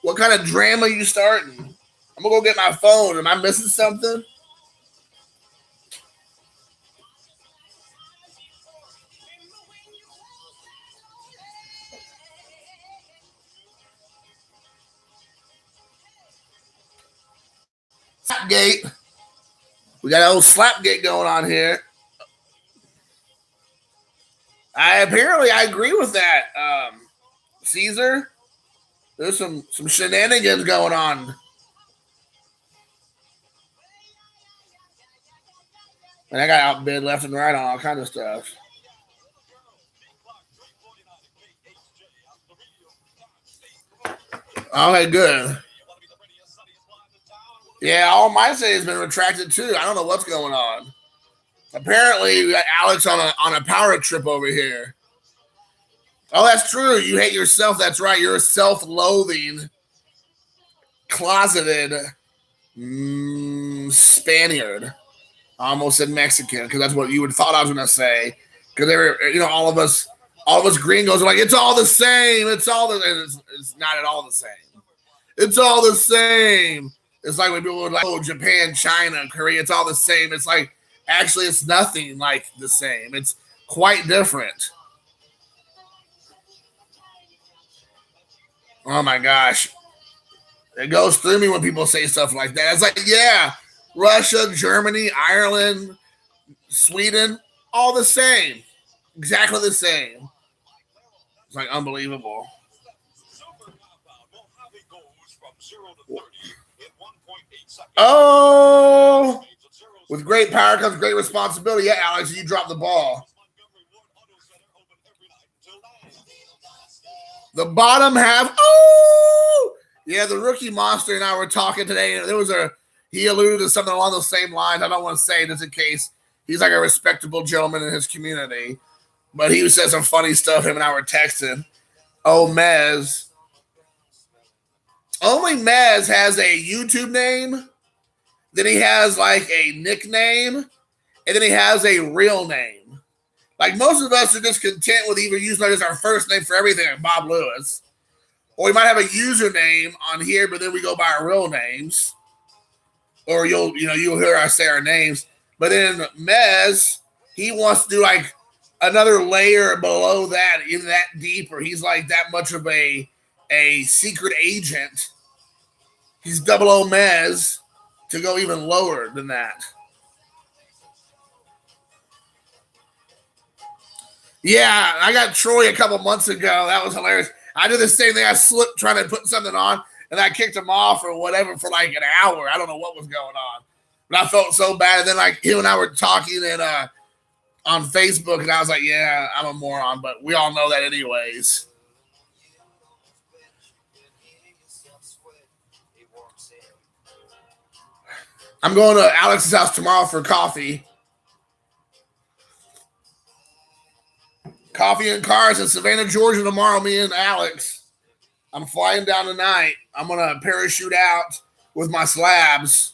What kind of drama are you starting? I'm going to go get my phone. Am I missing something? Slapgate. We got an old Slapgate going on here. I agree with that, Caesar. There's some shenanigans going on. And I got outbid left and right on all kind of stuff. Okay, good. Yeah, all my say has been retracted too. I don't know what's going on. Apparently, we got Alex on a power trip over here. Oh, that's true. You hate yourself. That's right. You're a self-loathing, closeted Spaniard. I almost said Mexican because that's what you would thought I was going to say. Because they were, you know, all of us gringos are like, it's all the same. It's not at all the same. It's all the same. It's like when people were like, oh, Japan, China, Korea, it's all the same. It's like, actually, it's nothing like the same. It's quite different. Oh, my gosh. It goes through me when people say stuff like that. It's like, yeah, Russia, Germany, Ireland, Sweden, all the same. Exactly the same. It's like unbelievable. Oh, with great power comes great responsibility. Yeah, Alex, you dropped the ball. The bottom half. Oh, yeah. The rookie monster and I were talking today. He alluded to something along those same lines. I don't want to say this in case he's like a respectable gentleman in his community, but he said some funny stuff. Him and I were texting. Oh, Mez. Only Mez has a YouTube name. Then he has like a nickname, and then he has a real name. Like most of us are just content with either using it as our first name for everything, like Bob Lewis, or we might have a username on here, but then we go by our real names. Or you'll hear us say our names. But then Mez, he wants to do like another layer below that, even that deeper. He's like that much of a secret agent. He's 00 Mez to go even lower than that. Yeah, I got Troy a couple months ago. That was hilarious. I did the same thing. I slipped trying to put something on, and I kicked him off or whatever for like an hour. I don't know what was going on, but I felt so bad. And then like him and I were talking on Facebook, and I was like, "Yeah, I'm a moron," but we all know that anyways. I'm going to Alex's house tomorrow for coffee. Coffee and cars in Savannah, Georgia tomorrow, me and Alex. I'm flying down tonight. I'm going to parachute out with my slabs.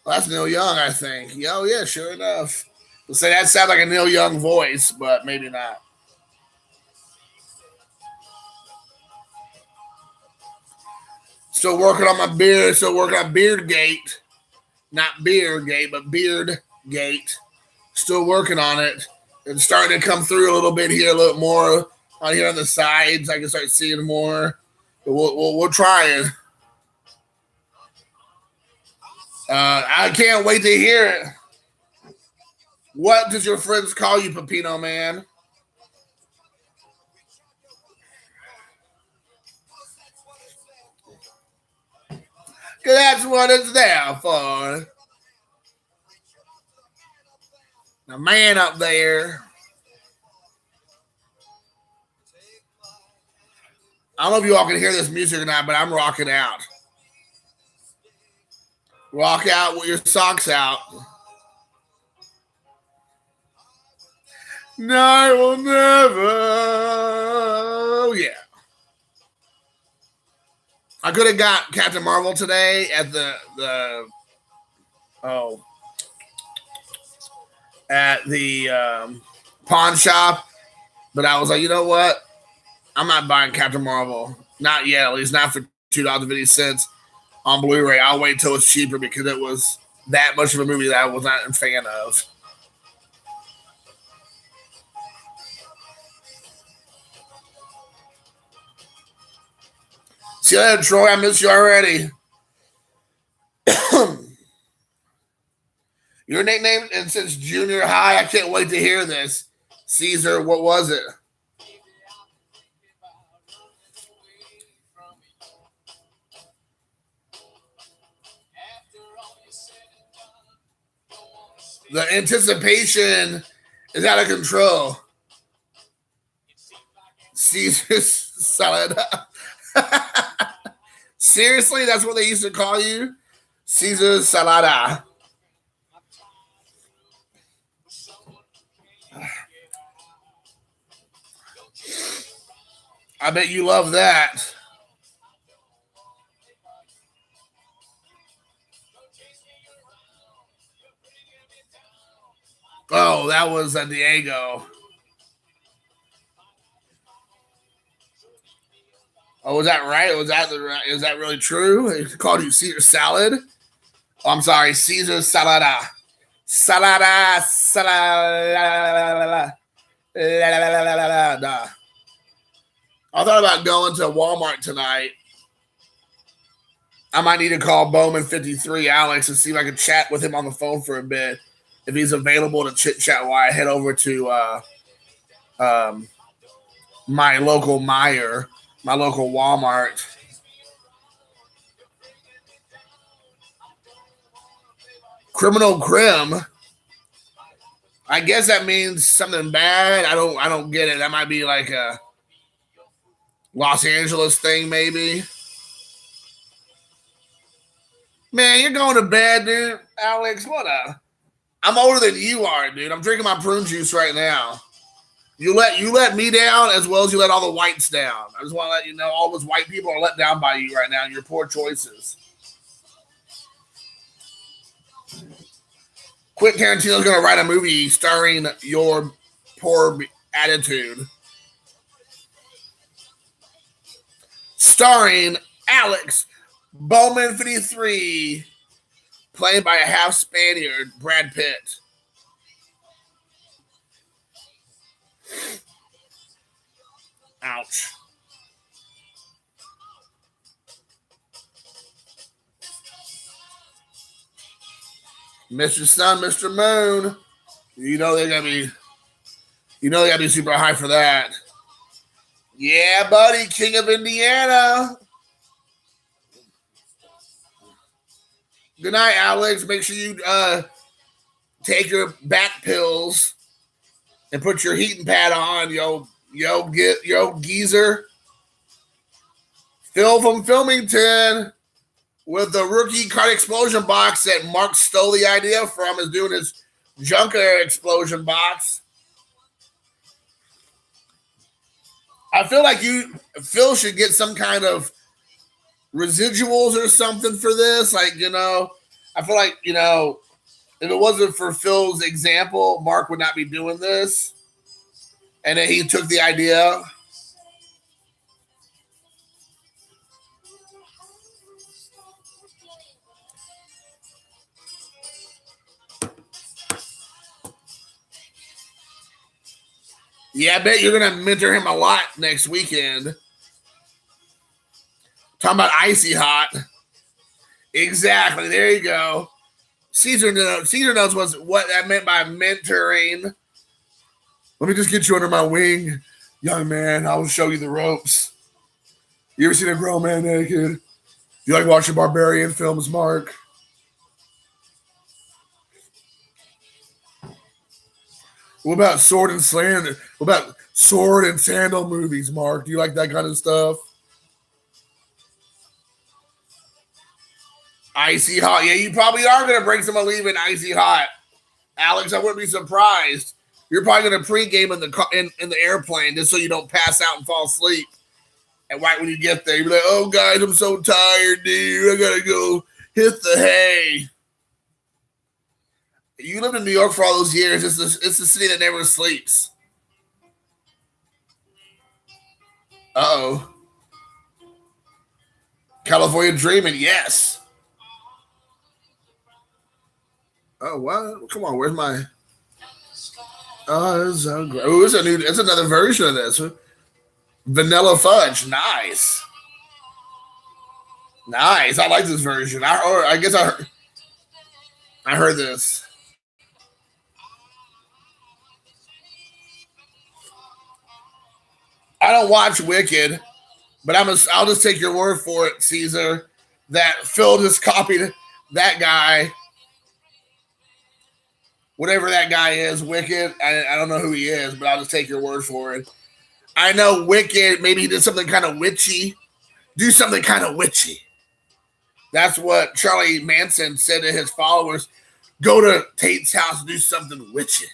Well, that's Neil Young, I think. Oh, yeah, sure enough. We'll say that sounds like a Neil Young voice, but maybe not. Still working on my beard. Still working on Beardgate. Not Beardgate, but Beardgate. Still working on it. It's starting to come through a little bit here, a little more on here on the sides. I can start seeing more. But we'll try it. I can't wait to hear it. What does your friends call you, Pepino Man? Because that's what it's there for. The man up there. I don't know if you all can hear this music or not, but I'm rocking out. Rock out with your socks out. No, I will never. Oh, yeah. I could have got Captain Marvel today at the pawn shop, but I was like, you know what? I'm not buying Captain Marvel. Not yet, at least not for $2.50 on Blu-ray. I'll wait till it's cheaper because it was that much of a movie that I was not a fan of. See you later, Troy. I miss you already. Your nickname, and since junior high, I can't wait to hear this. Caesar, what was it? The anticipation is out of control. Caesar's salad. Seriously, that's what they used to call you? Caesar Salada. I bet you love that. Oh, that was Diego. Oh, was that right? Is that really true? They called you Caesar salad? Oh, I'm sorry, Caesar salada. Salada, salada. I thought about going to Walmart tonight. I might need to call Bowman 53 Alex and see if I can chat with him on the phone for a bit. If he's available to chit chat while I head over to my local Meijer, my local Walmart. Criminal Grim. I guess that means something bad. I don't get it. That might be like a Los Angeles thing, maybe. Man, you're going to bed, dude. Alex, what a. I'm older than you are, dude. I'm drinking my prune juice right now. You let me down as well as you let all the whites down. I just want to let you know all those white people are let down by you right now in your poor choices. Quentin Tarantino's going to write a movie starring your poor attitude. Starring Alex Bowman 53, played by a half Spaniard, Brad Pitt. Ouch. Mr. Sun, Mr. Moon. You know they gotta be super high for that. Yeah, buddy, King of Indiana. Good night, Alex. Make sure you take your back pills and put your heating pad on, yo geezer. Phil from Filmington with the rookie card explosion box that Mark stole the idea from, is doing his Junker explosion box. I feel like Phil should get some kind of residuals or something for this. Like, I feel like, if it wasn't for Phil's example, Mark would not be doing this. And then he took the idea. Yeah, I bet you're going to mentor him a lot next weekend. Talking about icy hot. Exactly. There you go. Caesar knows what that meant by mentoring. Let me just get you under my wing, young man. I will show you the ropes. You ever seen a grown man naked? You like watching barbarian films, Mark? What about sword and sandal? What about sword and sandal movies, Mark? Do you like that kind of stuff? Icy hot. Yeah, you probably are going to bring some Aleve in icy hot. Alex, I wouldn't be surprised. You're probably going to pregame in the airplane just so you don't pass out and fall asleep. And right when you get there, you'll be like, oh, guys, I'm so tired, dude. I got to go hit the hay. You lived in New York for all those years. It's the city that never sleeps. Uh-oh. California dreaming, yes. Oh, what? Come on, where's my... Oh, it's so great. Oh, it's another version of this. Vanilla fudge, nice. Nice, I like this version. I guess I heard this. I don't watch Wicked, but I'll just take your word for it, Caesar, that Phil just copied that guy, whatever that guy is, Wicked. I don't know who he is, but I'll just take your word for it. I know Wicked, maybe he did something kind of witchy. Do something kind of witchy. That's what Charlie Manson said to his followers. Go to Tate's house and do something witchy.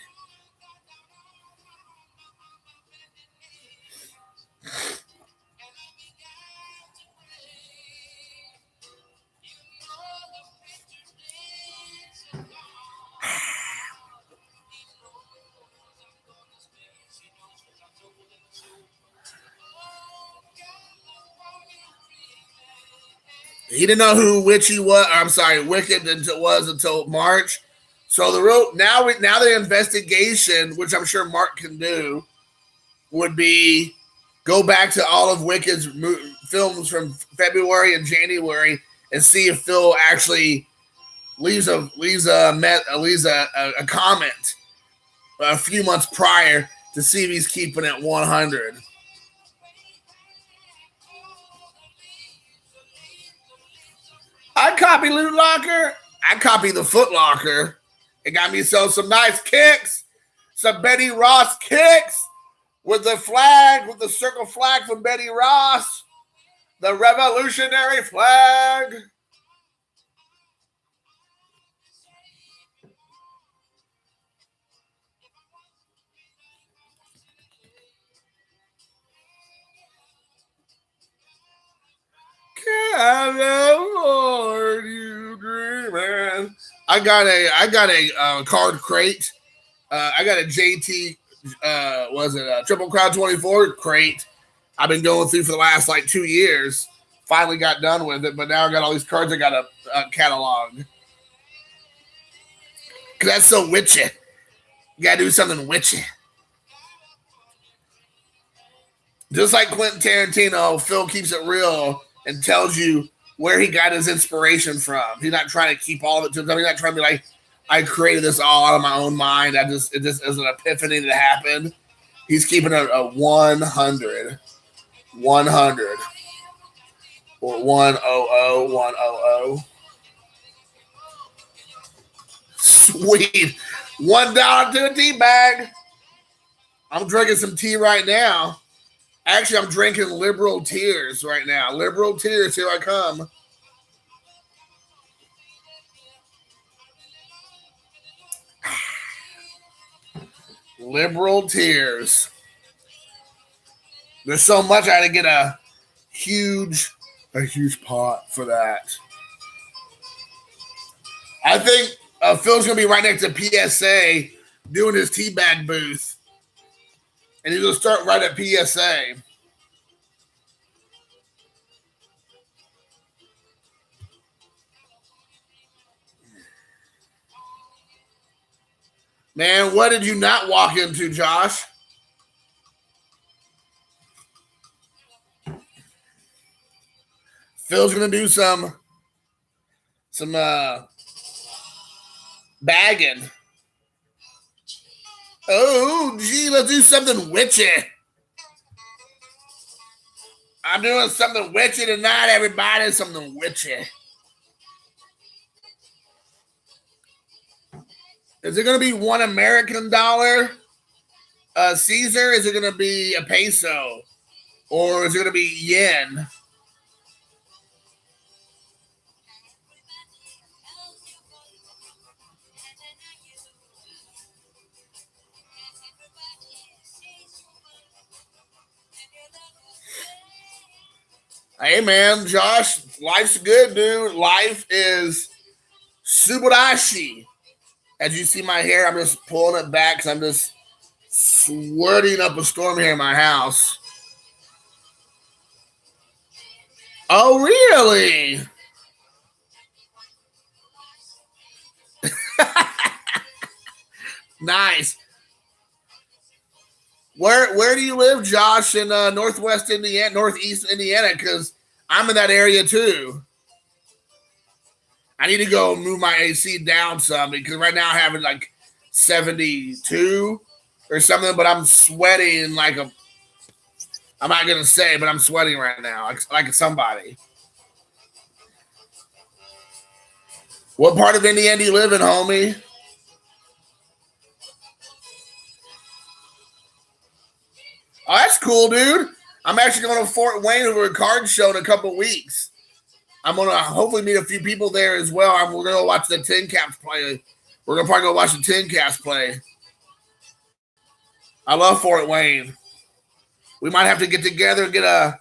He didn't know who Witchy was. I'm sorry, Wicked was until March. So now the investigation, which I'm sure Mark can do, would be go back to all of Wicked's films from February and January and see if Phil actually leaves a comment a few months prior to see if he's keeping it 100. I copy Loot Locker. I copy the Foot Locker. It got me some nice kicks. Some Betty Ross kicks with the flag, with the circle flag from Betty Ross. The revolutionary flag. California dreaming. I got a card crate. I got a JT. Triple Crown 24 crate. I've been going through for the last like 2 years. Finally got done with it, but now I got all these cards I got to catalog. Cause that's so witchy. You gotta do something witchy. Just like Quentin Tarantino, Phil keeps it real and tells you where he got his inspiration from. He's not trying to keep all of it to himself. He's not trying to be like, I created this all out of my own mind. It just is an epiphany that happened. He's keeping a 100. 100. Or 100. 100. Sweet. $1 to a tea bag. I'm drinking some tea right now. Actually, I'm drinking Liberal Tears right now. Liberal Tears, here I come. Liberal Tears. There's so much I had to get a huge pot for that. I think Phil's going to be right next to PSA doing his tea bag booth. And he's going to start right at PSA. Man, what did you not walk into, Josh? Phil's going to do some bagging. Oh, gee, let's do something witchy. I'm doing something witchy tonight, everybody. Something witchy. Is it going to be $1 American dollar, Caesar? Is it going to be a peso? Or is it going to be yen? Hey, man, Josh, life's good, dude. Life is subarashi. As you see my hair, I'm just pulling it back because I'm just swirling up a storm here in my house. Oh, really? Nice. Where do you live, Josh, in Northwest Indiana, Northeast Indiana? Because I'm in that area too. I need to go move my AC down some because right now I have it like 72 or something, but I'm sweating like a. I'm not gonna say, but I'm sweating right now, like somebody. What part of Indiana do you live in, homie? Oh, that's cool, dude. I'm actually going to Fort Wayne for a card show in a couple weeks. I'm going to hopefully meet a few people there as well. We're going to watch the Tin Caps play. We're going to probably go watch the Tin Caps play. I love Fort Wayne. We might have to get together and get a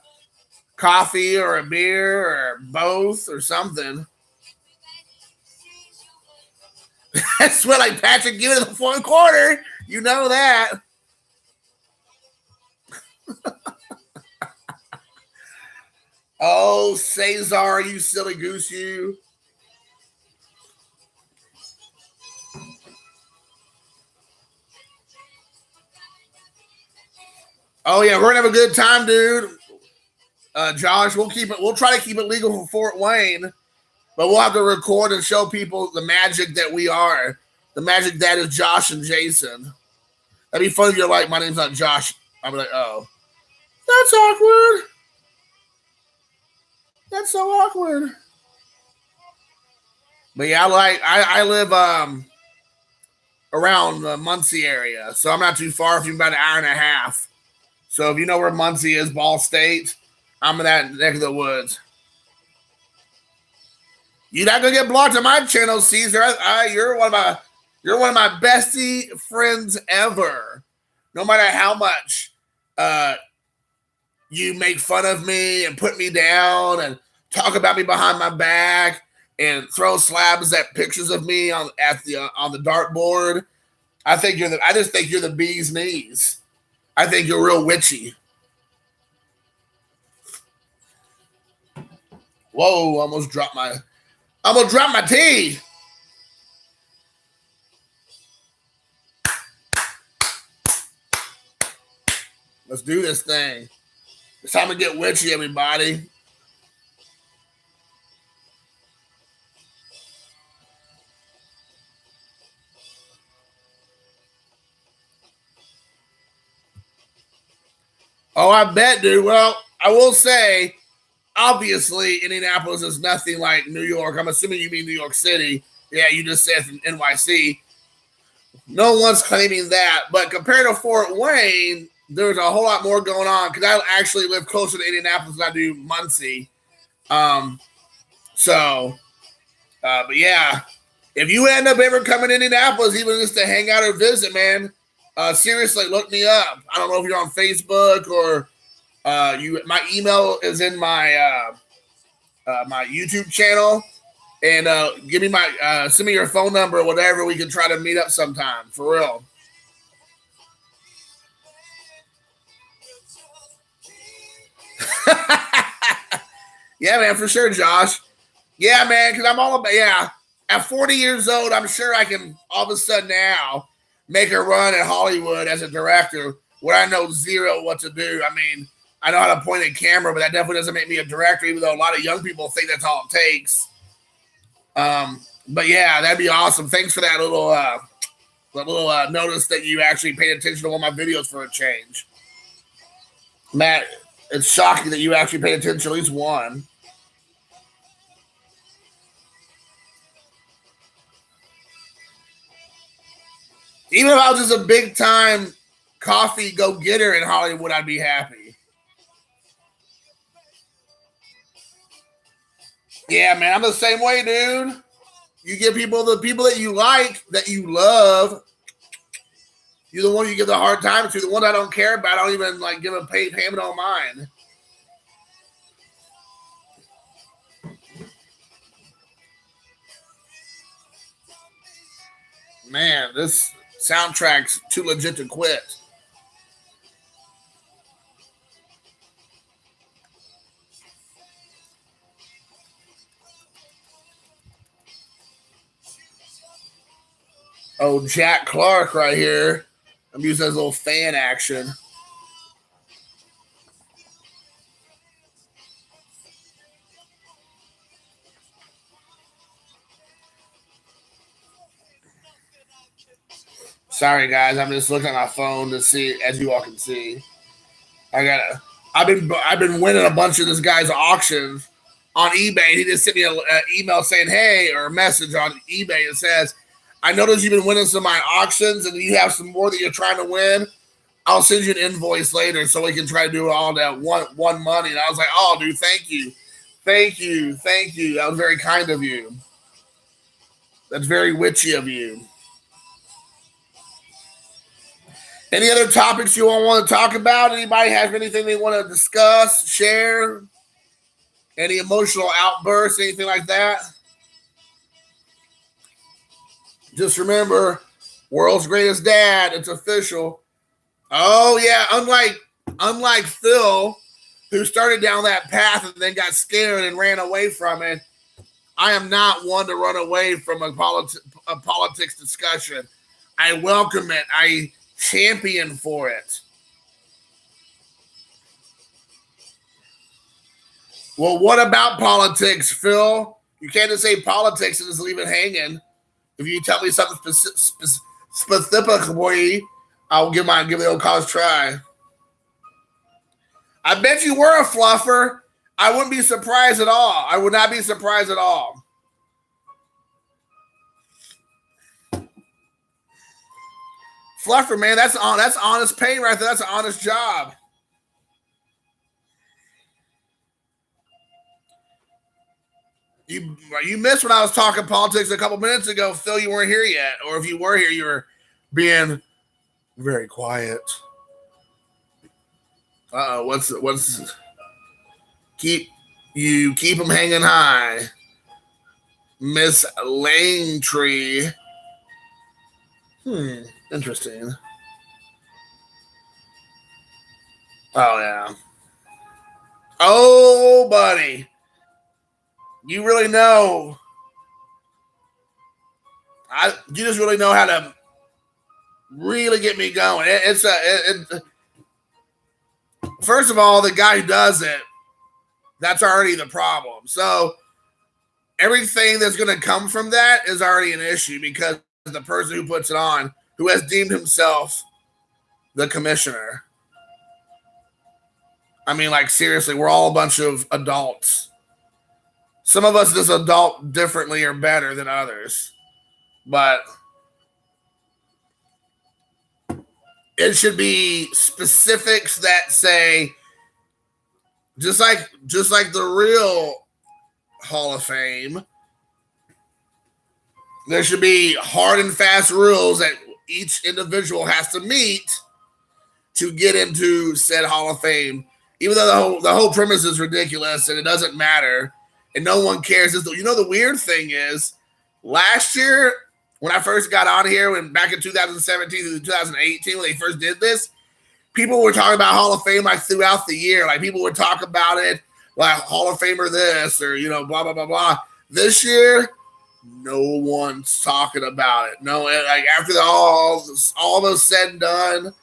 coffee or a beer or both or something. I swear like Patrick, give it in the fourth quarter. You know that. Oh, Cesar, you silly goose, you. Oh, yeah, we're going to have a good time, dude. Josh, we'll try to keep it legal for Fort Wayne, but we'll have to record and show people the magic that we are. The magic that is Josh and Jason. That'd be fun if you're like, my name's not Josh. I'll be like, oh. That's awkward. That's so awkward. But yeah, I live around the Muncie area. So I'm not too far from you, about an hour and a half. So if you know where Muncie is, Ball State, I'm in that neck of the woods. You're not gonna get blocked on my channel, Caesar. You're one of my bestie friends ever. No matter how much you make fun of me and put me down and talk about me behind my back and throw slabs at pictures of me on the dartboard, I just think you're the bee's knees. I think you're real witchy. Whoa! Almost dropped my tea. Let's do this thing. It's time to get witchy, everybody. Oh, I bet, dude. Well, I will say, obviously, Indianapolis is nothing like New York. I'm assuming you mean New York City. Yeah, you just said from NYC. No one's claiming that. But compared to Fort Wayne, there's a whole lot more going on because I actually live closer to Indianapolis than I do Muncie. But yeah, if you end up ever coming to Indianapolis, even just to hang out or visit, man, seriously, look me up. I don't know if you're on Facebook or my email is in my my YouTube channel, and give me send me your phone number or whatever. We can try to meet up sometime for real. Yeah, man, for sure, Josh. Yeah, man, because I'm all about At 40 years old, I'm sure I can all of a sudden now make a run at Hollywood as a director where I know zero what to do. I mean, I know how to point a camera, but that definitely doesn't make me a director, even though a lot of young people think that's all it takes. But yeah, that'd be awesome. Thanks for that little notice that you actually paid attention to one of my videos for a change. Matt, it's shocking that you actually paid attention to at least one. Even if I was just a big time coffee go-getter in Hollywood, I'd be happy. Yeah, man, I'm the same way, dude. You give the people that you like, that you love, you're the one you give the hard time to. The one I don't care about, I don't even give a payment on mine. Man, this soundtrack's too legit to quit. Oh, Jack Clark right here. I'm using his little fan action. Sorry, guys. I'm just looking at my phone to see, as you all can see. I've been winning a bunch of this guy's auctions on eBay. He just sent me an email saying, "Hey," or a message on eBay. It says, "I noticed you've been winning some of my auctions, and you have some more that you're trying to win. I'll send you an invoice later so we can try to do all that one money." And I was like, "Oh, dude, thank you. Thank you. Thank you. That was very kind of you. That's very witchy of you." Any other topics you all want to talk about? Anybody have anything they want to discuss, share? Any emotional outbursts, anything like that? Just remember, world's greatest dad. It's official. Oh yeah, unlike Phil, who started down that path and then got scared and ran away from it, I am not one to run away from a politics discussion. I welcome it. I champion for it. Well, what about politics, Phil? You can't just say politics and just leave it hanging. If you tell me something specifically, I'll give the old college try. I bet you were a fluffer. I wouldn't be surprised at all. I would not be surprised at all. Fluffer, man, that's honest pay right there. That's an honest job. You missed when I was talking politics a couple minutes ago, Phil. You weren't here yet, or if you were here, you were being very quiet. What's keep them hanging high, Miss Langtree. Interesting. Oh yeah. Oh, buddy. You really know. You just really know how to really get me going. First of all, the guy who does it, that's already the problem. So everything that's going to come from that is already an issue because the person who puts it on, who has deemed himself the commissioner. I mean, like, seriously, we're all a bunch of adults. Some of us just adult differently or better than others. But it should be specifics that say, just like the real Hall of Fame, there should be hard and fast rules that each individual has to meet to get into said Hall of Fame. Even though the whole premise is ridiculous and it doesn't matter and no one cares. You know, the weird thing is, last year when I first got on here, back in 2017 to 2018 when they first did this, people were talking about Hall of Fame like throughout the year. Like, people would talk about it like Hall of Famer this or, you know, blah, blah, blah, blah. This year, no one's talking about it. No, like, after all those said and done,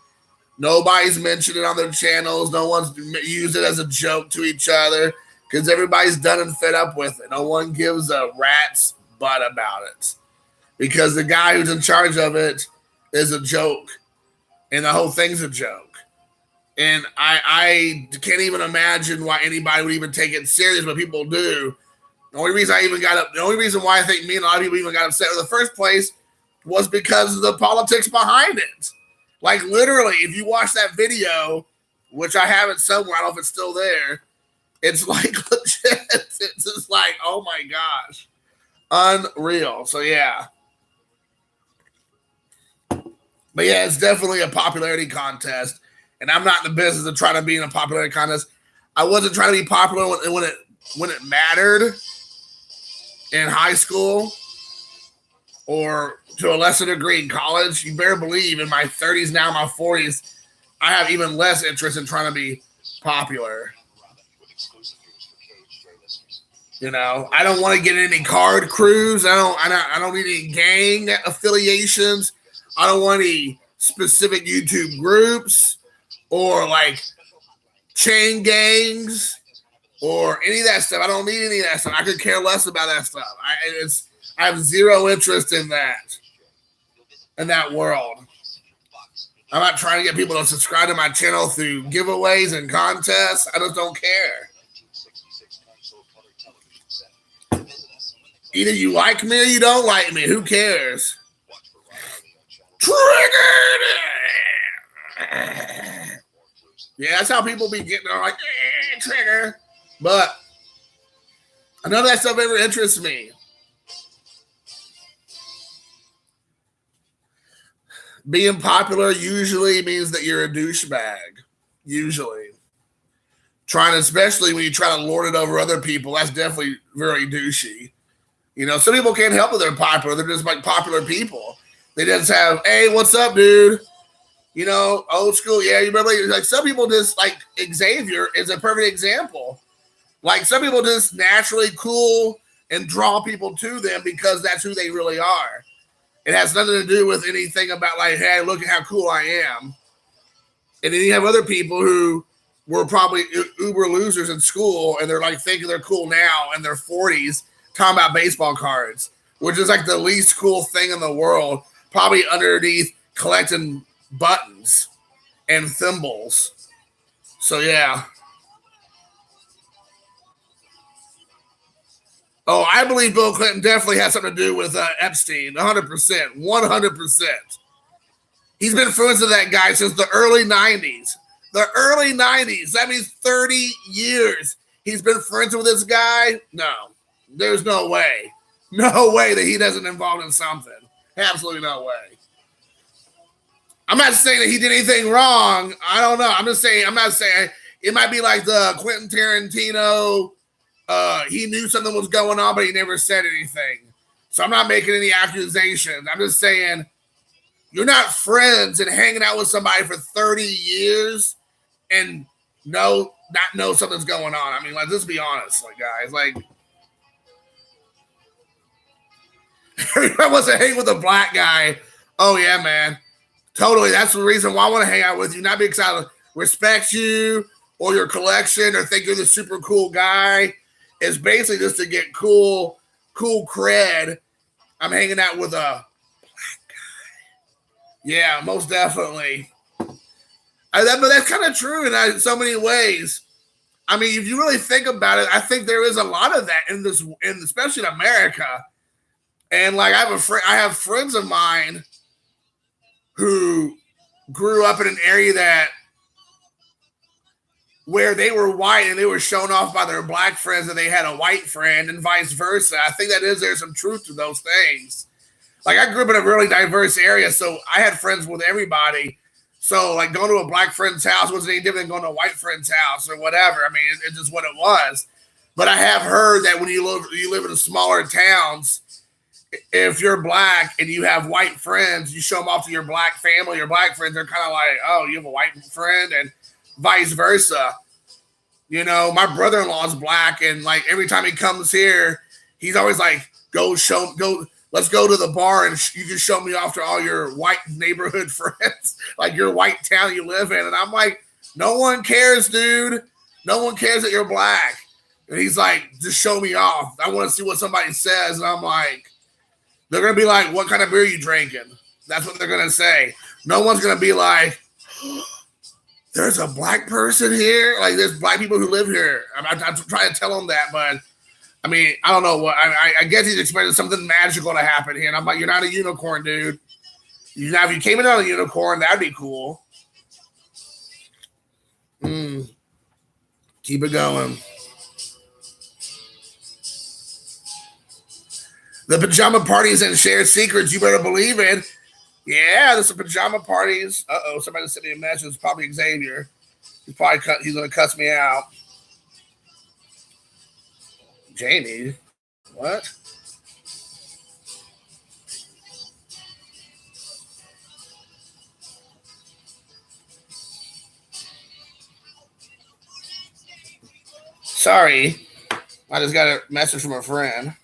nobody's mentioned it on their channels. No one's used it as a joke to each other because everybody's done and fed up with it. No one gives a rat's butt about it because the guy who's in charge of it is a joke and the whole thing's a joke. And I can't even imagine why anybody would even take it serious, but people do. The only reason why I think me and a lot of people even got upset in the first place was because of the politics behind it. Like, literally, if you watch that video, which I have it somewhere, I don't know if it's still there, it's like legit. It's just like, oh my gosh. Unreal. So, yeah. But, yeah, it's definitely a popularity contest. And I'm not in the business of trying to be in a popularity contest. I wasn't trying to be popular when it mattered in high school or to a lesser degree in college. You better believe in my 30s now, my 40s, I have even less interest in trying to be popular. You know, I don't want to get any card crews. I don't need any gang affiliations. I don't want any specific YouTube groups or like chain gangs or any of that stuff. I don't need any of that stuff. I could care less about that stuff. I have zero interest in that world. I'm not trying to get people to subscribe to my channel through giveaways and contests. I just don't care. Either you like me or you don't like me. Who cares? Triggered! Yeah, that's how people be getting. They're like, trigger. But none of that stuff ever interests me. Being popular usually means that you're a douchebag. Usually. Especially when you try to lord it over other people, that's definitely very douchey. You know, some people can't help it they're popular. They're just like popular people. They just have, hey, what's up, dude? You know, old school. Yeah, you remember, like, some people just, like, Xavier is a perfect example. Like, some people just naturally cool and draw people to them because that's who they really are. It has nothing to do with anything about, like, hey, look at how cool I am. And then you have other people who were probably uber losers in school and they're, like, thinking they're cool now in their 40s talking about baseball cards, which is, like, the least cool thing in the world, probably underneath collecting buttons and thimbles. So, yeah. Oh, I believe Bill Clinton definitely has something to do with Epstein. 100%. 100%. He's been friends with that guy since the early 90s. The early 90s. That means 30 years. He's been friends with this guy? No. There's no way. No way that he doesn't involved in something. Absolutely no way. I'm not saying that he did anything wrong. I don't know. I'm not saying it might be like the Quentin Tarantino. He knew something was going on, but he never said anything. So I'm not making any accusations. I'm just saying you're not friends and hanging out with somebody for 30 years and not know something's going on. I mean, let's be honest, guys. Everybody wants to hang with a black guy. Oh yeah, man. Totally. That's the reason why I want to hang out with you. Not because I respect you or your collection or think you're the super cool guy. It's basically just to get cool cred. I'm hanging out with a black guy. Yeah, most definitely. But that's kind of true in so many ways. I mean, if you really think about it, I think there is a lot of that especially in America. And I have friends of mine who grew up in an area where they were white and they were shown off by their black friends that they had a white friend and vice versa. I think there's some truth to those things. I grew up in a really diverse area, so I had friends with everybody. So going to a black friend's house wasn't any different than going to a white friend's house or whatever. I mean, it's just what it was. But I have heard that when you live in smaller towns, if you're black and you have white friends, you show them off to your black family or black friends, they're kind of like, oh, you have a white friend, and vice versa. My brother-in-law is black, and every time he comes here, he's always like, let's go to the bar and you can show me off to all your white neighborhood friends, your white town you live in. And I'm like, no one cares, dude. No one cares that you're black. And he's like, just show me off. I want to see what somebody says. And I'm like, they're going to be like, what kind of beer are you drinking? That's what they're going to say. No one's going to be like, there's a black person here. There's black people who live here. I'm trying to tell them that, but I mean, I don't know what. I guess he's expecting something magical to happen here. And I'm like, you're not a unicorn, dude. If you came in on a unicorn, that'd be cool. Keep it going. The pajama parties and shared secrets, you better believe it. Yeah, there's some pajama parties. Somebody sent me a message. It's probably Xavier. He's going to cuss me out. Jamie, what? Sorry. I just got a message from a friend.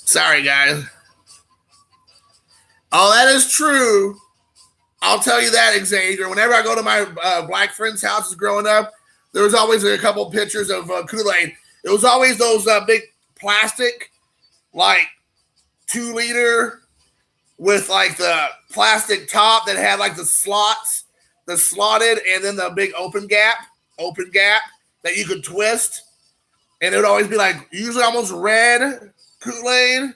Sorry, guys. Oh, that is true. I'll tell you that, Xavier. Whenever I go to my black friends' houses growing up, there was always a couple pictures of Kool-Aid. It was always those big plastic, 2-liter with the plastic top that had the slots, the slotted, and then the big open gap that you could twist. And it would always be usually almost red Kool-Aid.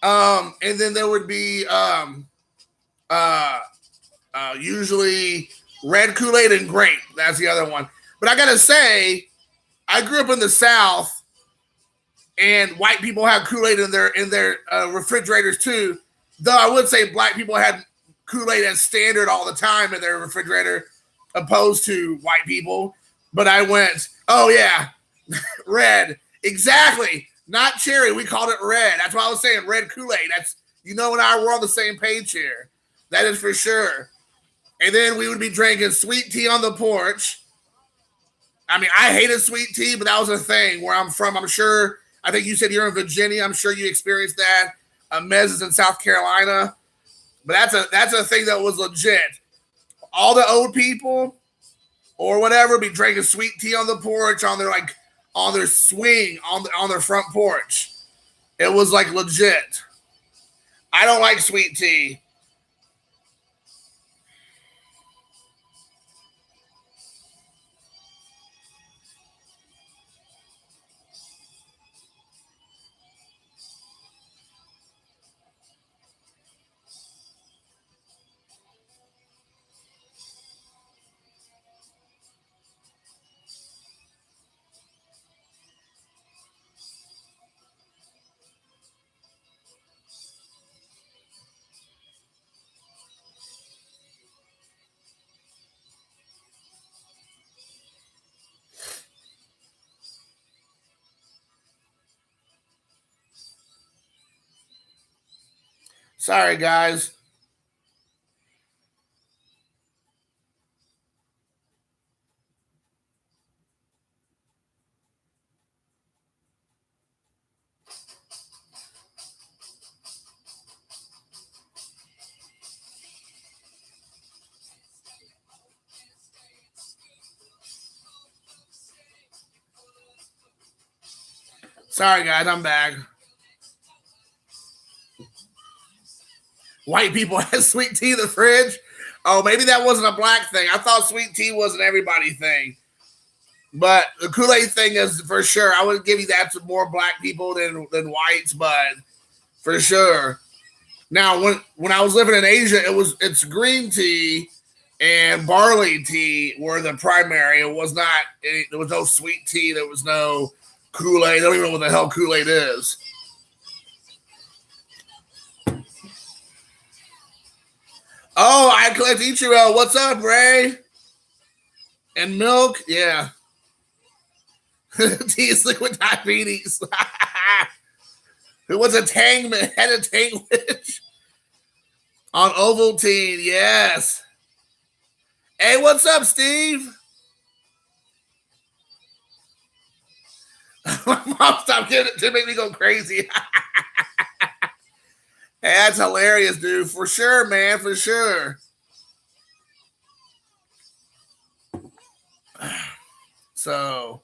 And then there would be usually red Kool-Aid and grape. That's the other one. But I gotta say, I grew up in the South, and white people have Kool-Aid in their refrigerators too. Though I would say black people had Kool-Aid as standard all the time in their refrigerator, opposed to white people. But I went, oh yeah, red. Exactly. Not cherry. We called it red. That's why I was saying red Kool-Aid. That's, and I were on the same page here. That is for sure. And then we would be drinking sweet tea on the porch. I mean, I hated sweet tea, but that was a thing where I'm from. I'm sure, I think you said you're in Virginia. I'm sure you experienced that. Mez is in South Carolina. But that's a thing that was legit. All the old people or whatever be drinking sweet tea on the porch on their swing on their front porch. It was legit. I don't like sweet tea. Sorry, guys. Sorry, guys. I'm back. White people have sweet tea in the fridge. Oh, maybe that wasn't a black thing. I thought sweet tea was an everybody thing. But the Kool-Aid thing is for sure. I would give you that to more black people than whites, but for sure. Now, when I was living in Asia, it's green tea and barley tea were the primary. It was not. There was no sweet tea. There was no Kool-Aid. I don't even know what the hell Kool-Aid is. Oh, I collect Ichiro. What's up, Ray? And milk, yeah. Tea is liquid diabetes. Who was a Tangman? Had a Tangwitch on Ovaltine, yes. Hey, what's up, Steve? My mom stopped giving it to make me go crazy. Hey, that's hilarious, dude. For sure, man. For sure. So,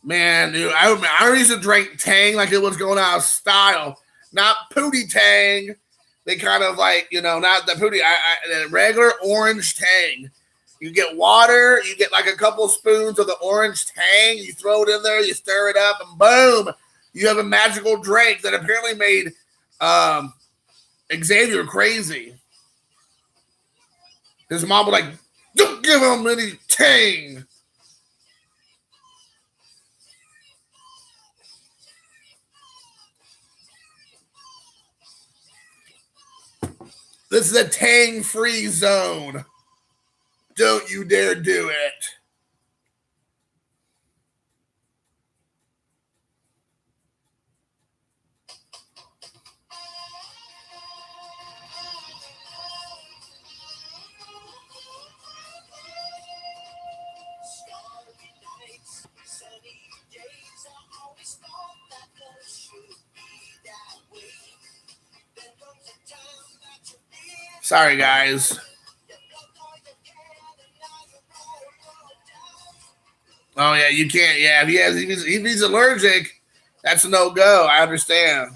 man, dude, I used to drink Tang like it was going out of style. Not Pootie Tang. They kind of like, not the Pootie. The regular orange Tang. You get water, you get like a couple spoons of the orange Tang, you throw it in there, you stir it up, and boom, you have a magical drink that apparently made Xavier crazy. His mom was like, don't give him any Tang. This is a Tang-free zone. Don't you dare do it. Sorry, guys. Oh, yeah, you can't. Yeah, if he's allergic, that's a no-go. I understand.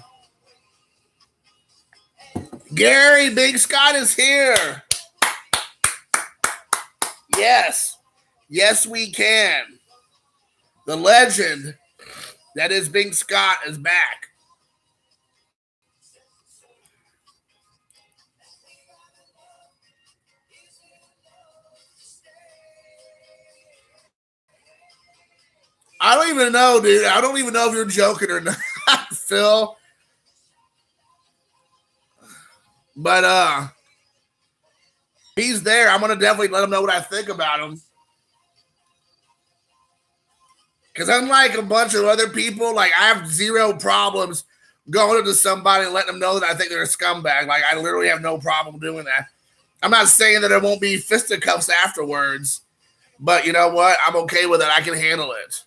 Gary, Big Scott is here. Yes. Yes, we can. The legend that is Big Scott is back. I don't even know, dude. I don't even know if you're joking or not, Phil. But he's there. I'm gonna definitely let him know what I think about him. Because unlike a bunch of other people, like I have zero problems going into somebody and letting them know that I think they're a scumbag. Like I literally have no problem doing that. I'm not saying that there won't be fisticuffs afterwards, but you know what? I'm okay with it. I can handle it.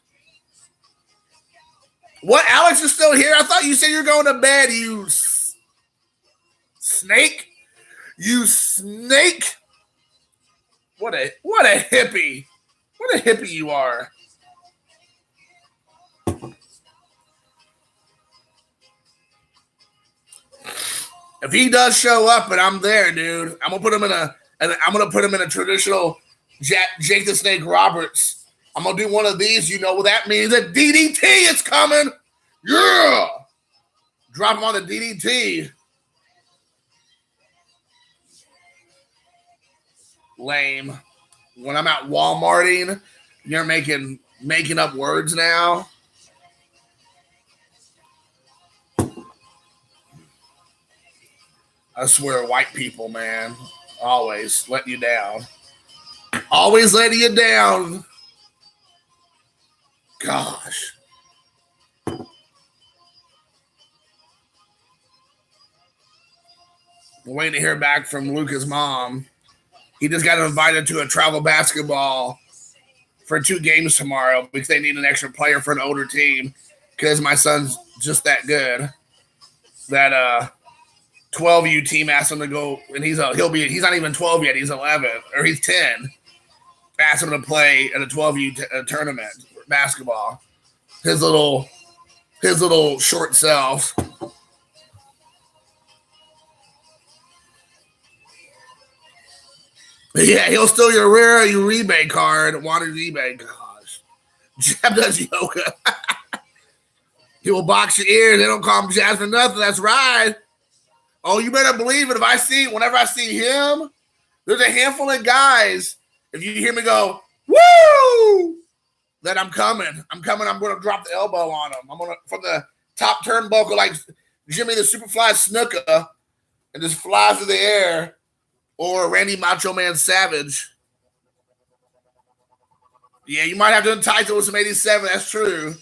What? Alex is still here? I thought you said you're going to bed, you snake. You snake. What a hippie. What a hippie you are. If he does show up and I'm there, dude, I'm gonna put him in a traditional Jake the Snake Roberts. I'm gonna do one of these. You know what that means? A DDT is coming. Yeah. Drop him on the DDT. Lame. When I'm out Walmarting, you're making up words now. I swear, white people, man, always let you down. Always letting you down. Gosh. We're waiting to hear back from Luca's mom. He just got invited to a travel basketball for 2 games tomorrow because they need an extra player for an older team because my son's just that good. That 12U team asked him to go, and he's not even 12 yet. He's 11 or he's 10. Asked him to play at a 12U tournament basketball. His little short self. Yeah, he'll steal your rare rebate card. Wanted rebate. Gosh. Jab does yoga. He will box your ears. They don't call him Jazz for nothing. That's right. Oh, you better believe it. Whenever I see him, there's a handful of guys. If you hear me go, woo, then I'm coming. I'm going to drop the elbow on him. I'm going to, from the top turnbuckle, like Jimmy the Superfly Snuka, and just fly through the air. Or Randy Macho Man Savage. Yeah, you might have to entice it with some 87. That's true.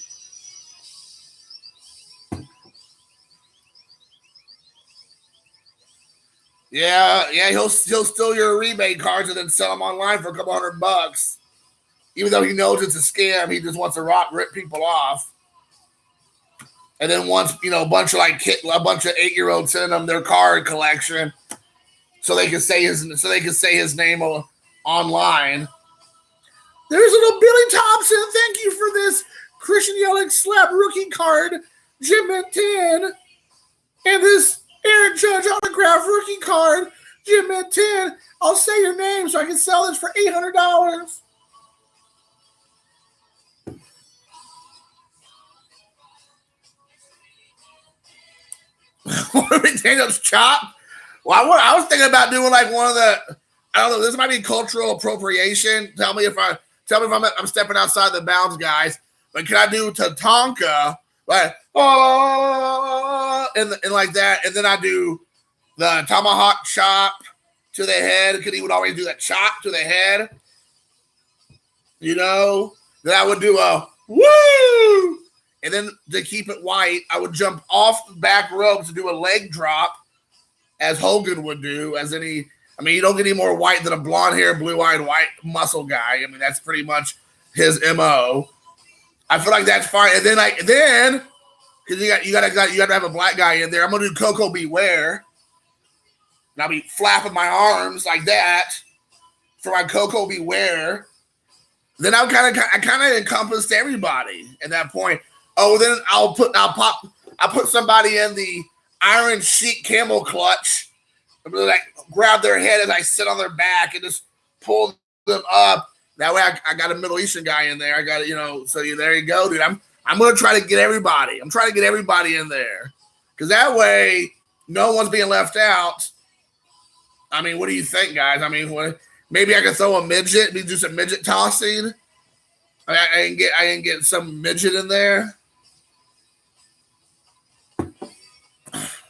Yeah, he'll steal your rebate cards and then sell them online for a couple $100. Even though he knows it's a scam, he just wants to rip people off. And then once, a bunch of 8-year-olds send them their card collection. So they can say his name online. There's little Billy Thompson. Thank you for this Christian Yelich slap rookie card, Jim Mint 10, and this Aaron Judge autograph rookie card, Jim Mint 10. I'll say your name so I can sell this for $800. McDaniel's chop. Well, I was thinking about doing like one of the, I don't know, this might be cultural appropriation. Tell me if I'm stepping outside the bounds, guys. But can I do Tatanka, like, and like that, and then I do the tomahawk chop to the head, because he would always do that chop to the head. Then I would do a woo, and then to keep it white, I would jump off the back ropes to do a leg drop, as Hogan would do, you don't get any more white than a blonde hair, blue-eyed, white muscle guy. That's pretty much his MO. I feel like that's fine. And then because you gotta have a black guy in there. I'm gonna do Coco Beware. And I'll be flapping my arms like that for my Coco Beware. Then I kind of encompassed everybody at that point. Oh, then I'll put somebody in the Iron Sheik camel clutch. I'm gonna grab their head as I sit on their back and just pull them up. That way I got a Middle Eastern guy in there. I got there you go, dude. I'm gonna try to get everybody. I'm trying to get everybody in there. Because that way no one's being left out. What do you think, guys? Maybe I could throw a midget, do some midget tossing. I can get some midget in there.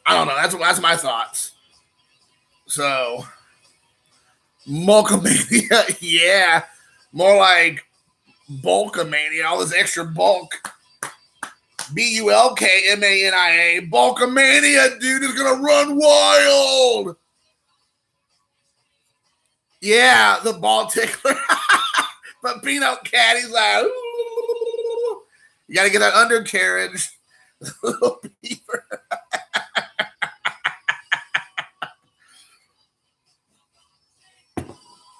I don't know. That's my thoughts. So, Mulkamania, yeah, more like Bulkamania. All this extra bulk. Bulkmania, Bulkamania, dude, is gonna run wild. Yeah, the ball tickler. But Peanut Cat, he's like, ooh. You gotta get that undercarriage. Little beaver.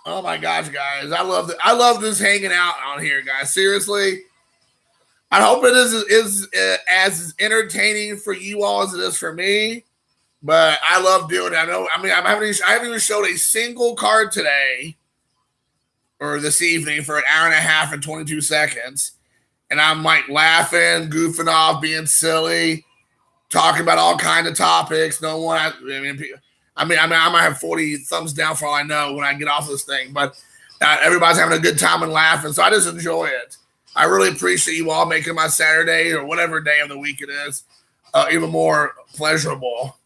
Oh my gosh, guys. I love this hanging out on here, guys. Seriously. I hope it is as entertaining for you all as it is for me. But I love doing it. I haven't even showed a single card today or this evening for an hour and a half and 22 seconds. And I'm like laughing, goofing off, being silly, talking about all kinds of topics. I might have 40 thumbs down for all I know when I get off this thing, but everybody's having a good time and laughing. So I just enjoy it. I really appreciate you all making my Saturday or whatever day of the week it is even more pleasurable.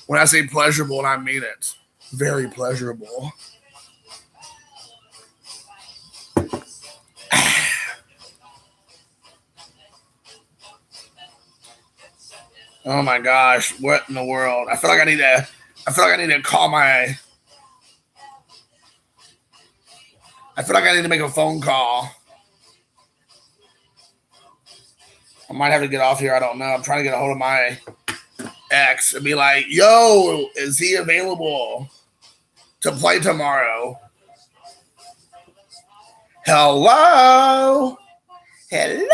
When I say pleasurable, I mean it. Very pleasurable. Oh my gosh, what in the world? I feel like I need to I feel like I need to call my. I feel like I need to make a phone call. I might have to get off here. I don't know. I'm trying to get a hold of my ex and be like, yo, is he available to play tomorrow? Hello? Hello?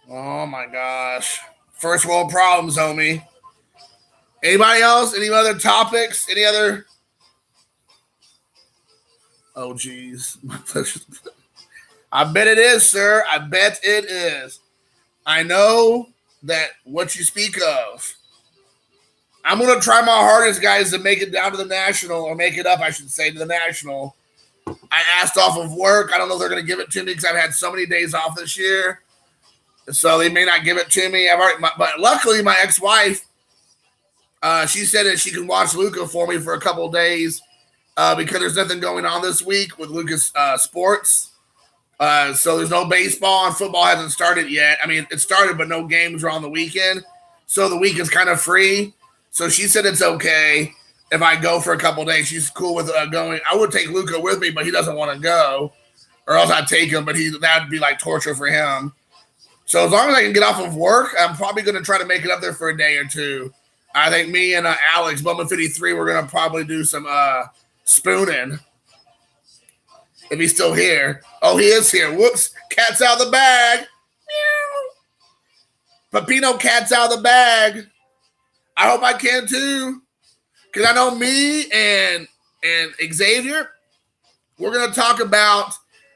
Oh my gosh. First world problems, homie. Anybody else? Any other topics? Any other? Oh, geez. I bet it is, sir. I bet it is. I know that what you speak of. I'm going to try my hardest, guys, to make it down to the National, or make it up, I should say, to the National. I asked off of work. I don't know if they're going to give it to me because I've had so many days off this year. So they may not give it to me. But luckily, my ex-wife, she said that she can watch Luca for me for a couple of days because there's nothing going on this week with Lucas Sports. So there's no baseball and football hasn't started yet. I mean, it started, but no games are on the weekend. So the week is kind of free. So she said it's okay if I go for a couple of days. She's cool with going. I would take Luca with me, but he doesn't want to go, or else I'd take him. But that'd be like torture for him. So as long as I can get off of work, I'm probably going to try to make it up there for a day or two. I think me and Alex, Bowman 53, we're going to probably do some spooning. If he's still here. Oh, he is here. Whoops. Cat's out of the bag. Meow. Pepino, cat's out of the bag. I hope I can too. Because I know me and Xavier, we're going to talk about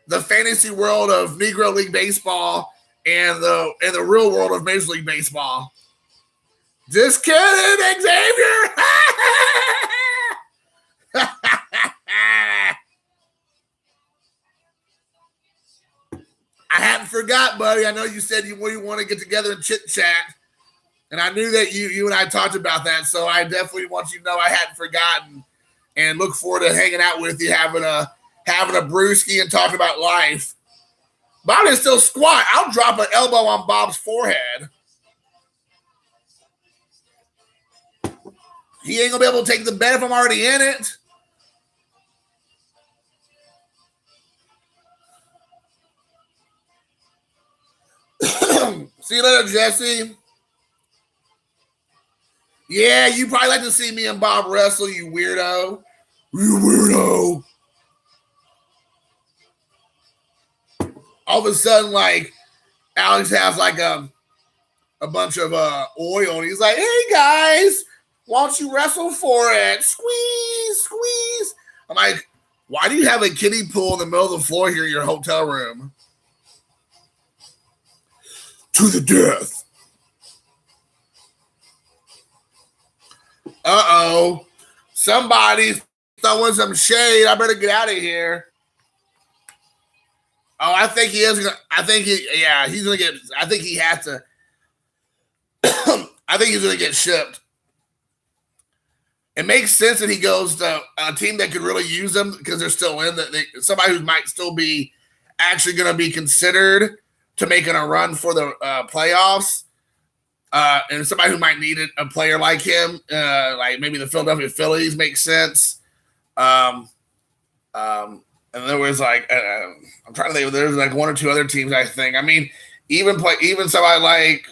the fantasy world of Negro League Baseball and the real world of Major League Baseball. Just kidding, Xavier. I hadn't forgot, buddy. I know you said you want to get together and chit chat, and I knew that you and I talked about that. So I definitely want you to know I hadn't forgotten, and look forward to hanging out with you, having a brewski and talking about life. Bob is still squat. I'll drop an elbow on Bob's forehead. He ain't gonna be able to take the bet if I'm already in it. See you later, Jesse. Yeah, you probably like to see me and Bob wrestle, you weirdo. You weirdo. All of a sudden, like, Alex has like a bunch of oil, and he's like, hey, guys, why don't you wrestle for it? Squeeze, squeeze. I'm like, why do you have a kiddie pool in the middle of the floor here in your hotel room? To the death. Uh-oh. Somebody's throwing some shade. I better get out of here. Oh, I think he is gonna. He's gonna get. I think he has to. I think he's gonna get shipped. It makes sense that he goes to a team that could really use him because they're still in that. Somebody who might still be actually going to be considered to making a run for the playoffs, and somebody who might need a player like him, like maybe the Philadelphia Phillies, makes sense. And there was like, I'm trying to think, there's like one or two other teams, I think. I mean, even somebody like,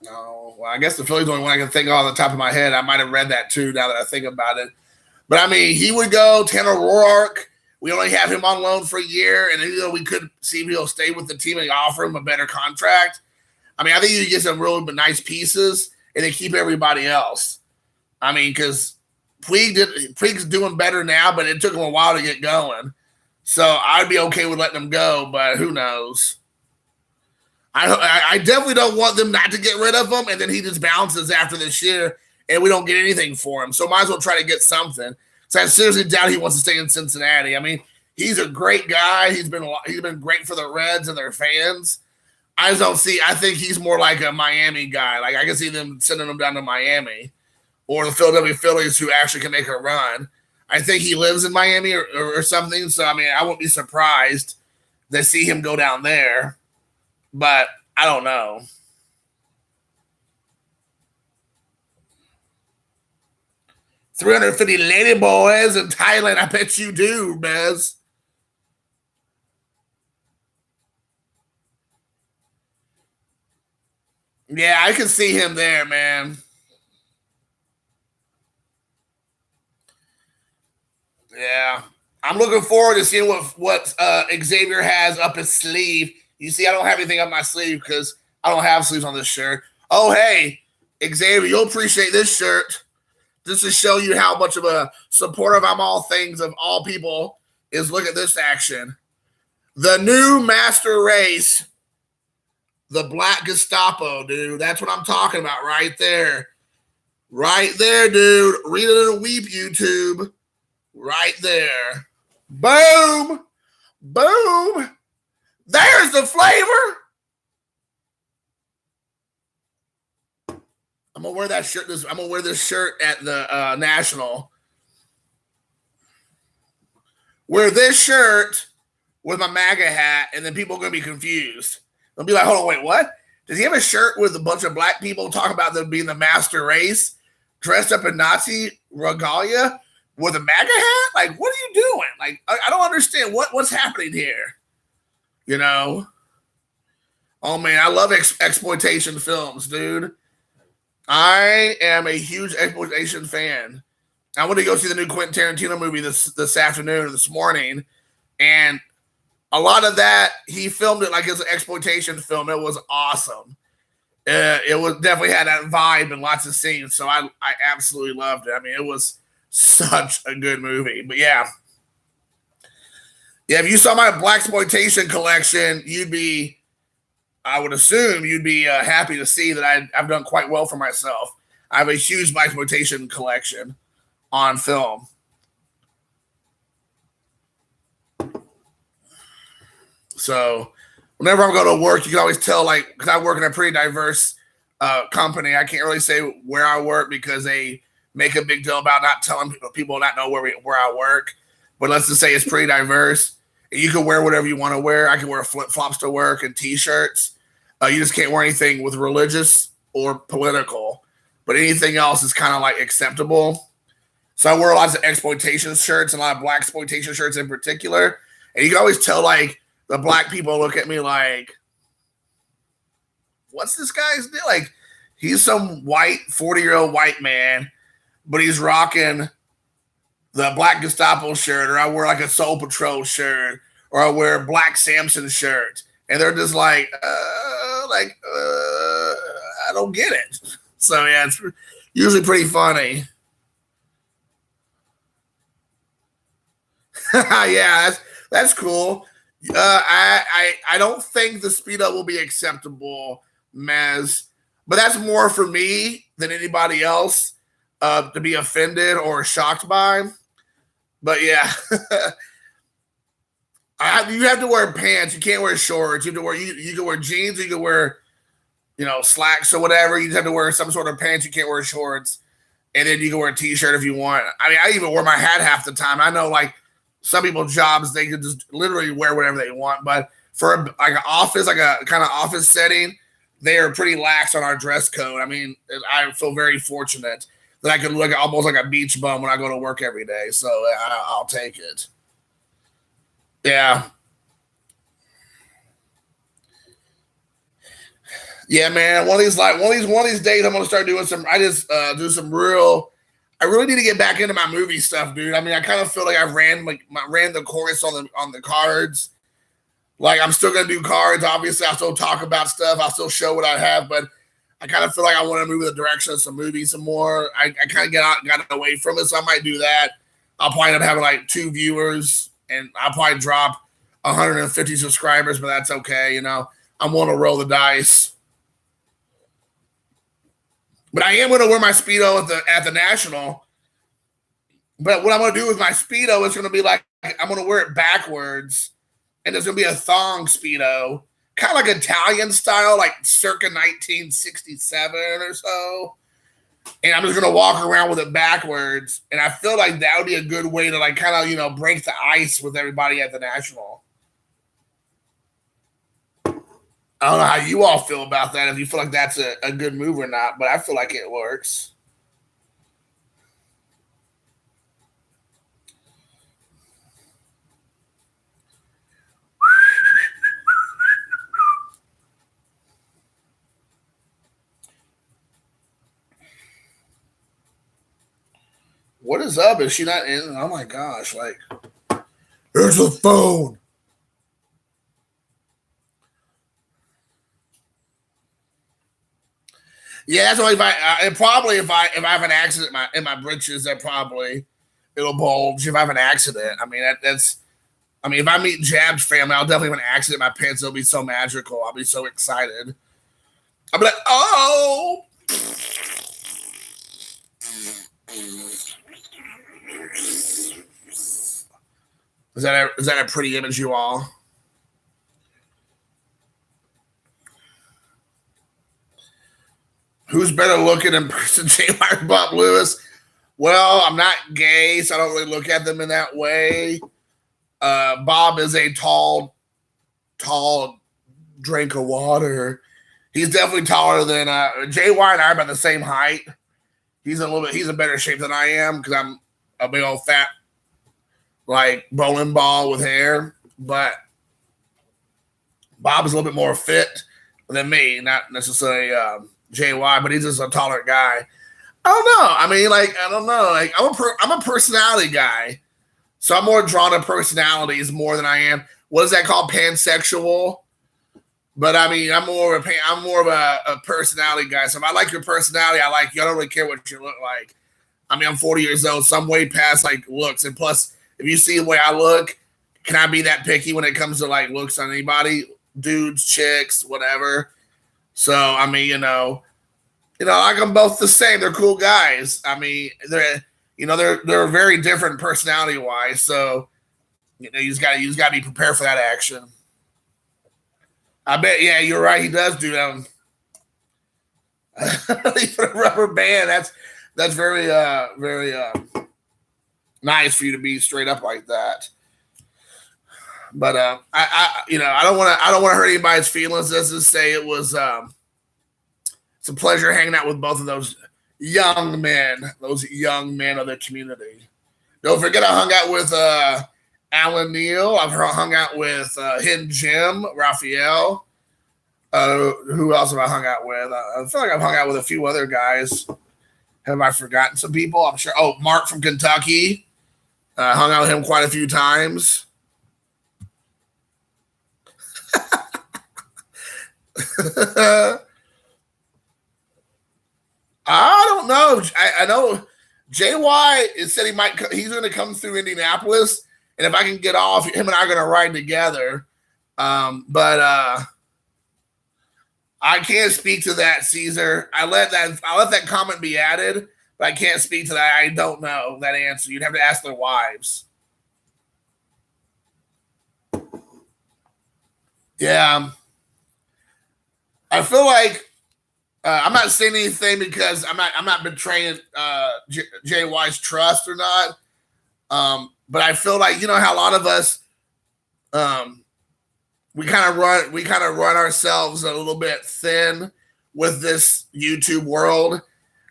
no, well, I guess the Phillies are the only one I can think of on the top of my head. I might have read that too now that I think about it. But I mean, he would go. Tanner Roark, we only have him on loan for a year, and we could see if he'll stay with the team and offer him a better contract. I mean, I think you get some really nice pieces and then keep everybody else. I mean, because Puig's doing better now, but it took him a while to get going. So I'd be okay with letting him go, but who knows? I definitely don't want them not to get rid of him, and then he just bounces after this year, and we don't get anything for him. So might as well try to get something. So I seriously doubt he wants to stay in Cincinnati. I mean, he's a great guy. He's been great for the Reds and their fans. I just don't see. I think he's more like a Miami guy. Like I can see them sending him down to Miami or the Philadelphia Phillies, who actually can make a run. I think he lives in Miami or something. So I mean, I won't be surprised to see him go down there, but I don't know. $350 lady boys in Thailand. I bet you do, Bez. Yeah, I can see him there, man. Yeah, I'm looking forward to seeing what Xavier has up his sleeve. You see, I don't have anything up my sleeve because I don't have sleeves on this shirt. Oh, hey, Xavier, you'll appreciate this shirt. Just to show you how much of a supporter I'm all things of all people is look at this action. The new master race, the Black Gestapo, dude. That's what I'm talking about right there. Right there, dude. Read it in a weep, YouTube. Right there. Boom. Boom. There's the flavor. I'm gonna wear that shirt. I'm gonna wear this shirt at the National. Wear this shirt with my MAGA hat, and then people are gonna be confused. They'll be like, "Hold on, wait, what? Does he have a shirt with a bunch of black people talking about them being the master race, dressed up in Nazi regalia with a MAGA hat? Like, what are you doing? Like, I don't understand what's happening here. You know? Oh man, I love exploitation films, dude. I am a huge exploitation fan. I went to go see the new Quentin Tarantino movie this afternoon, this morning, and a lot of that he filmed it like it's an exploitation film. It was awesome. It was definitely had that vibe and lots of scenes, so I absolutely loved it. I mean, it was such a good movie. But yeah, if you saw my blaxploitation collection, I would assume you'd be happy to see that I've done quite well for myself. I have a huge blaxploitation collection on film. So whenever I'm going to work, you can always tell, like, because I work in a pretty diverse company. I can't really say where I work because they make a big deal about not telling people not know where I work. But let's just say it's pretty diverse. And you can wear whatever you want to wear. I can wear flip flops to work and T-shirts. You just can't wear anything with religious or political. But anything else is kind of like acceptable. So I wear lots of exploitation shirts and a lot of blaxploitation shirts in particular. And you can always tell, like, the black people look at me like, what's this guy's deal? Like, he's some white, 40-year-old white man, but he's rocking the Black Gestapo shirt, or I wear like a Soul Patrol shirt, or I wear a Black Samson shirt. And they're just like, I don't get it. So, yeah, it's usually pretty funny. Yeah, that's cool. I don't think the Speedo will be acceptable, Mez, but that's more for me than anybody else to be offended or shocked by. But yeah, you have to wear pants. You can't wear shorts. You have to wear you can wear jeans. You can wear slacks or whatever. You just have to wear some sort of pants. You can't wear shorts, and then you can wear a t-shirt if you want. I mean, I even wear my hat half the time. I know, like, some people's jobs, they could just literally wear whatever they want. But for like an office, like a kind of office setting, they are pretty lax on our dress code. I mean, I feel very fortunate that I can look almost like a beach bum when I go to work every day. So I'll take it. Yeah. Yeah, man. One of these days, I'm gonna start doing some. I just do some real. I really need to get back into my movie stuff, dude. I mean, I kind of feel like I ran the course on the cards. Like, I'm still gonna do cards. Obviously, I'll still talk about stuff. I'll still show what I have, but I kind of feel like I want to move in the direction of some movies some more. I kind of got away from it, so I might do that. I'll probably end up having like 2 viewers, and I'll probably drop 150 subscribers, but that's okay. I'm willing to roll the dice. But I am going to wear my Speedo at the National. But what I'm going to do with my Speedo is going to be like, I'm going to wear it backwards, and there's going to be a thong Speedo, kind of like Italian style, like circa 1967 or so. and I'm just gonna walk around with it backwards. And I feel like that would be a good way to like kind of, you know, break the ice with everybody at the National. I don't know how you all feel about that, if you feel like that's a good move or not, but I feel like it works. What is up? Is she not in? Oh my gosh, like, there's a phone. Yeah, that's only if and probably if I have an accident in my britches, that probably it'll bulge if I have an accident. I mean that's I mean if I meet Jab's family, I'll definitely have an accident. My pants will be so magical. I'll be so excited. I'll be like, oh. Is that a pretty image, you all? Who's better looking in person, J. Wire, Bob Lewis? Well, I'm not gay, so I don't really look at them in that way. Bob is a tall drink of water. He's definitely taller than Jay Wire and I are about the same height. He's in better shape than I am because I'm a big old fat like bowling ball with hair. But Bob is a little bit more fit than me, not necessarily JY, but he's just a taller guy. I don't know. I mean, like, I don't know. Like, I'm a personality guy, so I'm more drawn to personalities more than I am. What is that called? Pansexual. But I mean, I'm more of a personality guy. So if I like your personality, I like you. I don't really care what you look like. I mean, I'm 40 years old, so I'm way past like looks. And plus, if you see the way I look, can I be that picky when it comes to like looks on anybody? Dudes, chicks, whatever. So I mean, you know, like them both the same. They're cool guys. I mean, they're very different personality wise. So you know, you just gotta be prepared for that action. I bet. Yeah, you're right. He does do them. For a rubber band. That's very nice for you to be straight up like that. But I don't want to hurt anybody's feelings. Let's just say it was it's a pleasure hanging out with both of those young men of the community. Don't forget, I hung out with Alan Neal. I've hung out with Hidden Jim, Raphael. Who else have I hung out with? I feel like I've hung out with a few other guys. Have I forgotten some people? I'm sure. Oh, Mark from Kentucky. Hung out with him quite a few times. I don't know. I know JY said he's going to come through Indianapolis, and if I can get off, him and I are going to ride together. But I can't speak to that, Caesar. I let that comment be added, but I can't speak to that. I don't know that answer. You'd have to ask their wives. Yeah. I feel like I'm not saying anything because I'm not betraying JY's trust or not. But I feel like, you know how a lot of us we kind of run ourselves a little bit thin with this YouTube world.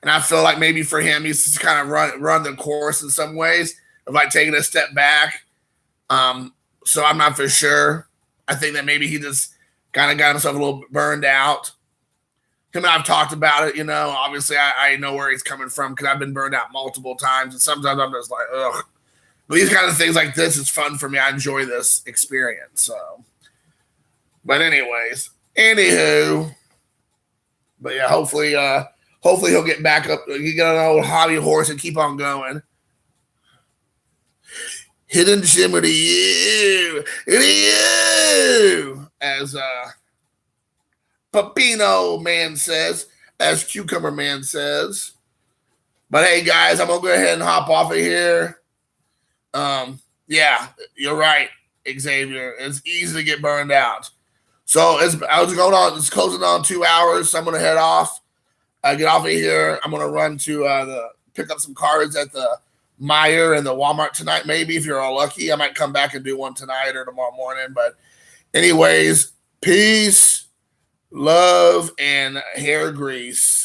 And I feel like maybe for him, he's just kind of run the course in some ways of like taking a step back. So I'm not for sure. I think that maybe he just kind of got himself a little burned out. Him and I've talked about it, you know. Obviously, I know where he's coming from because I've been burned out multiple times. And sometimes I'm just like, ugh. But these kind of things like this is fun for me. I enjoy this experience. So, but anywho. But yeah, hopefully he'll get back up. He get an old hobby horse and keep on going. Hidden Jim to you, as Pepino Man says, as Cucumber Man says. But hey, guys, I'm gonna go ahead and hop off of here. Yeah, you're right, Xavier. It's easy to get burned out. So it's closing on 2 hours. So I'm gonna head off. Get off of here. I'm gonna run to pick up some cards at the Meyer and the Walmart tonight. Maybe if you're all lucky, I might come back and do one tonight or tomorrow morning. But anyways, peace, love, and hair grease.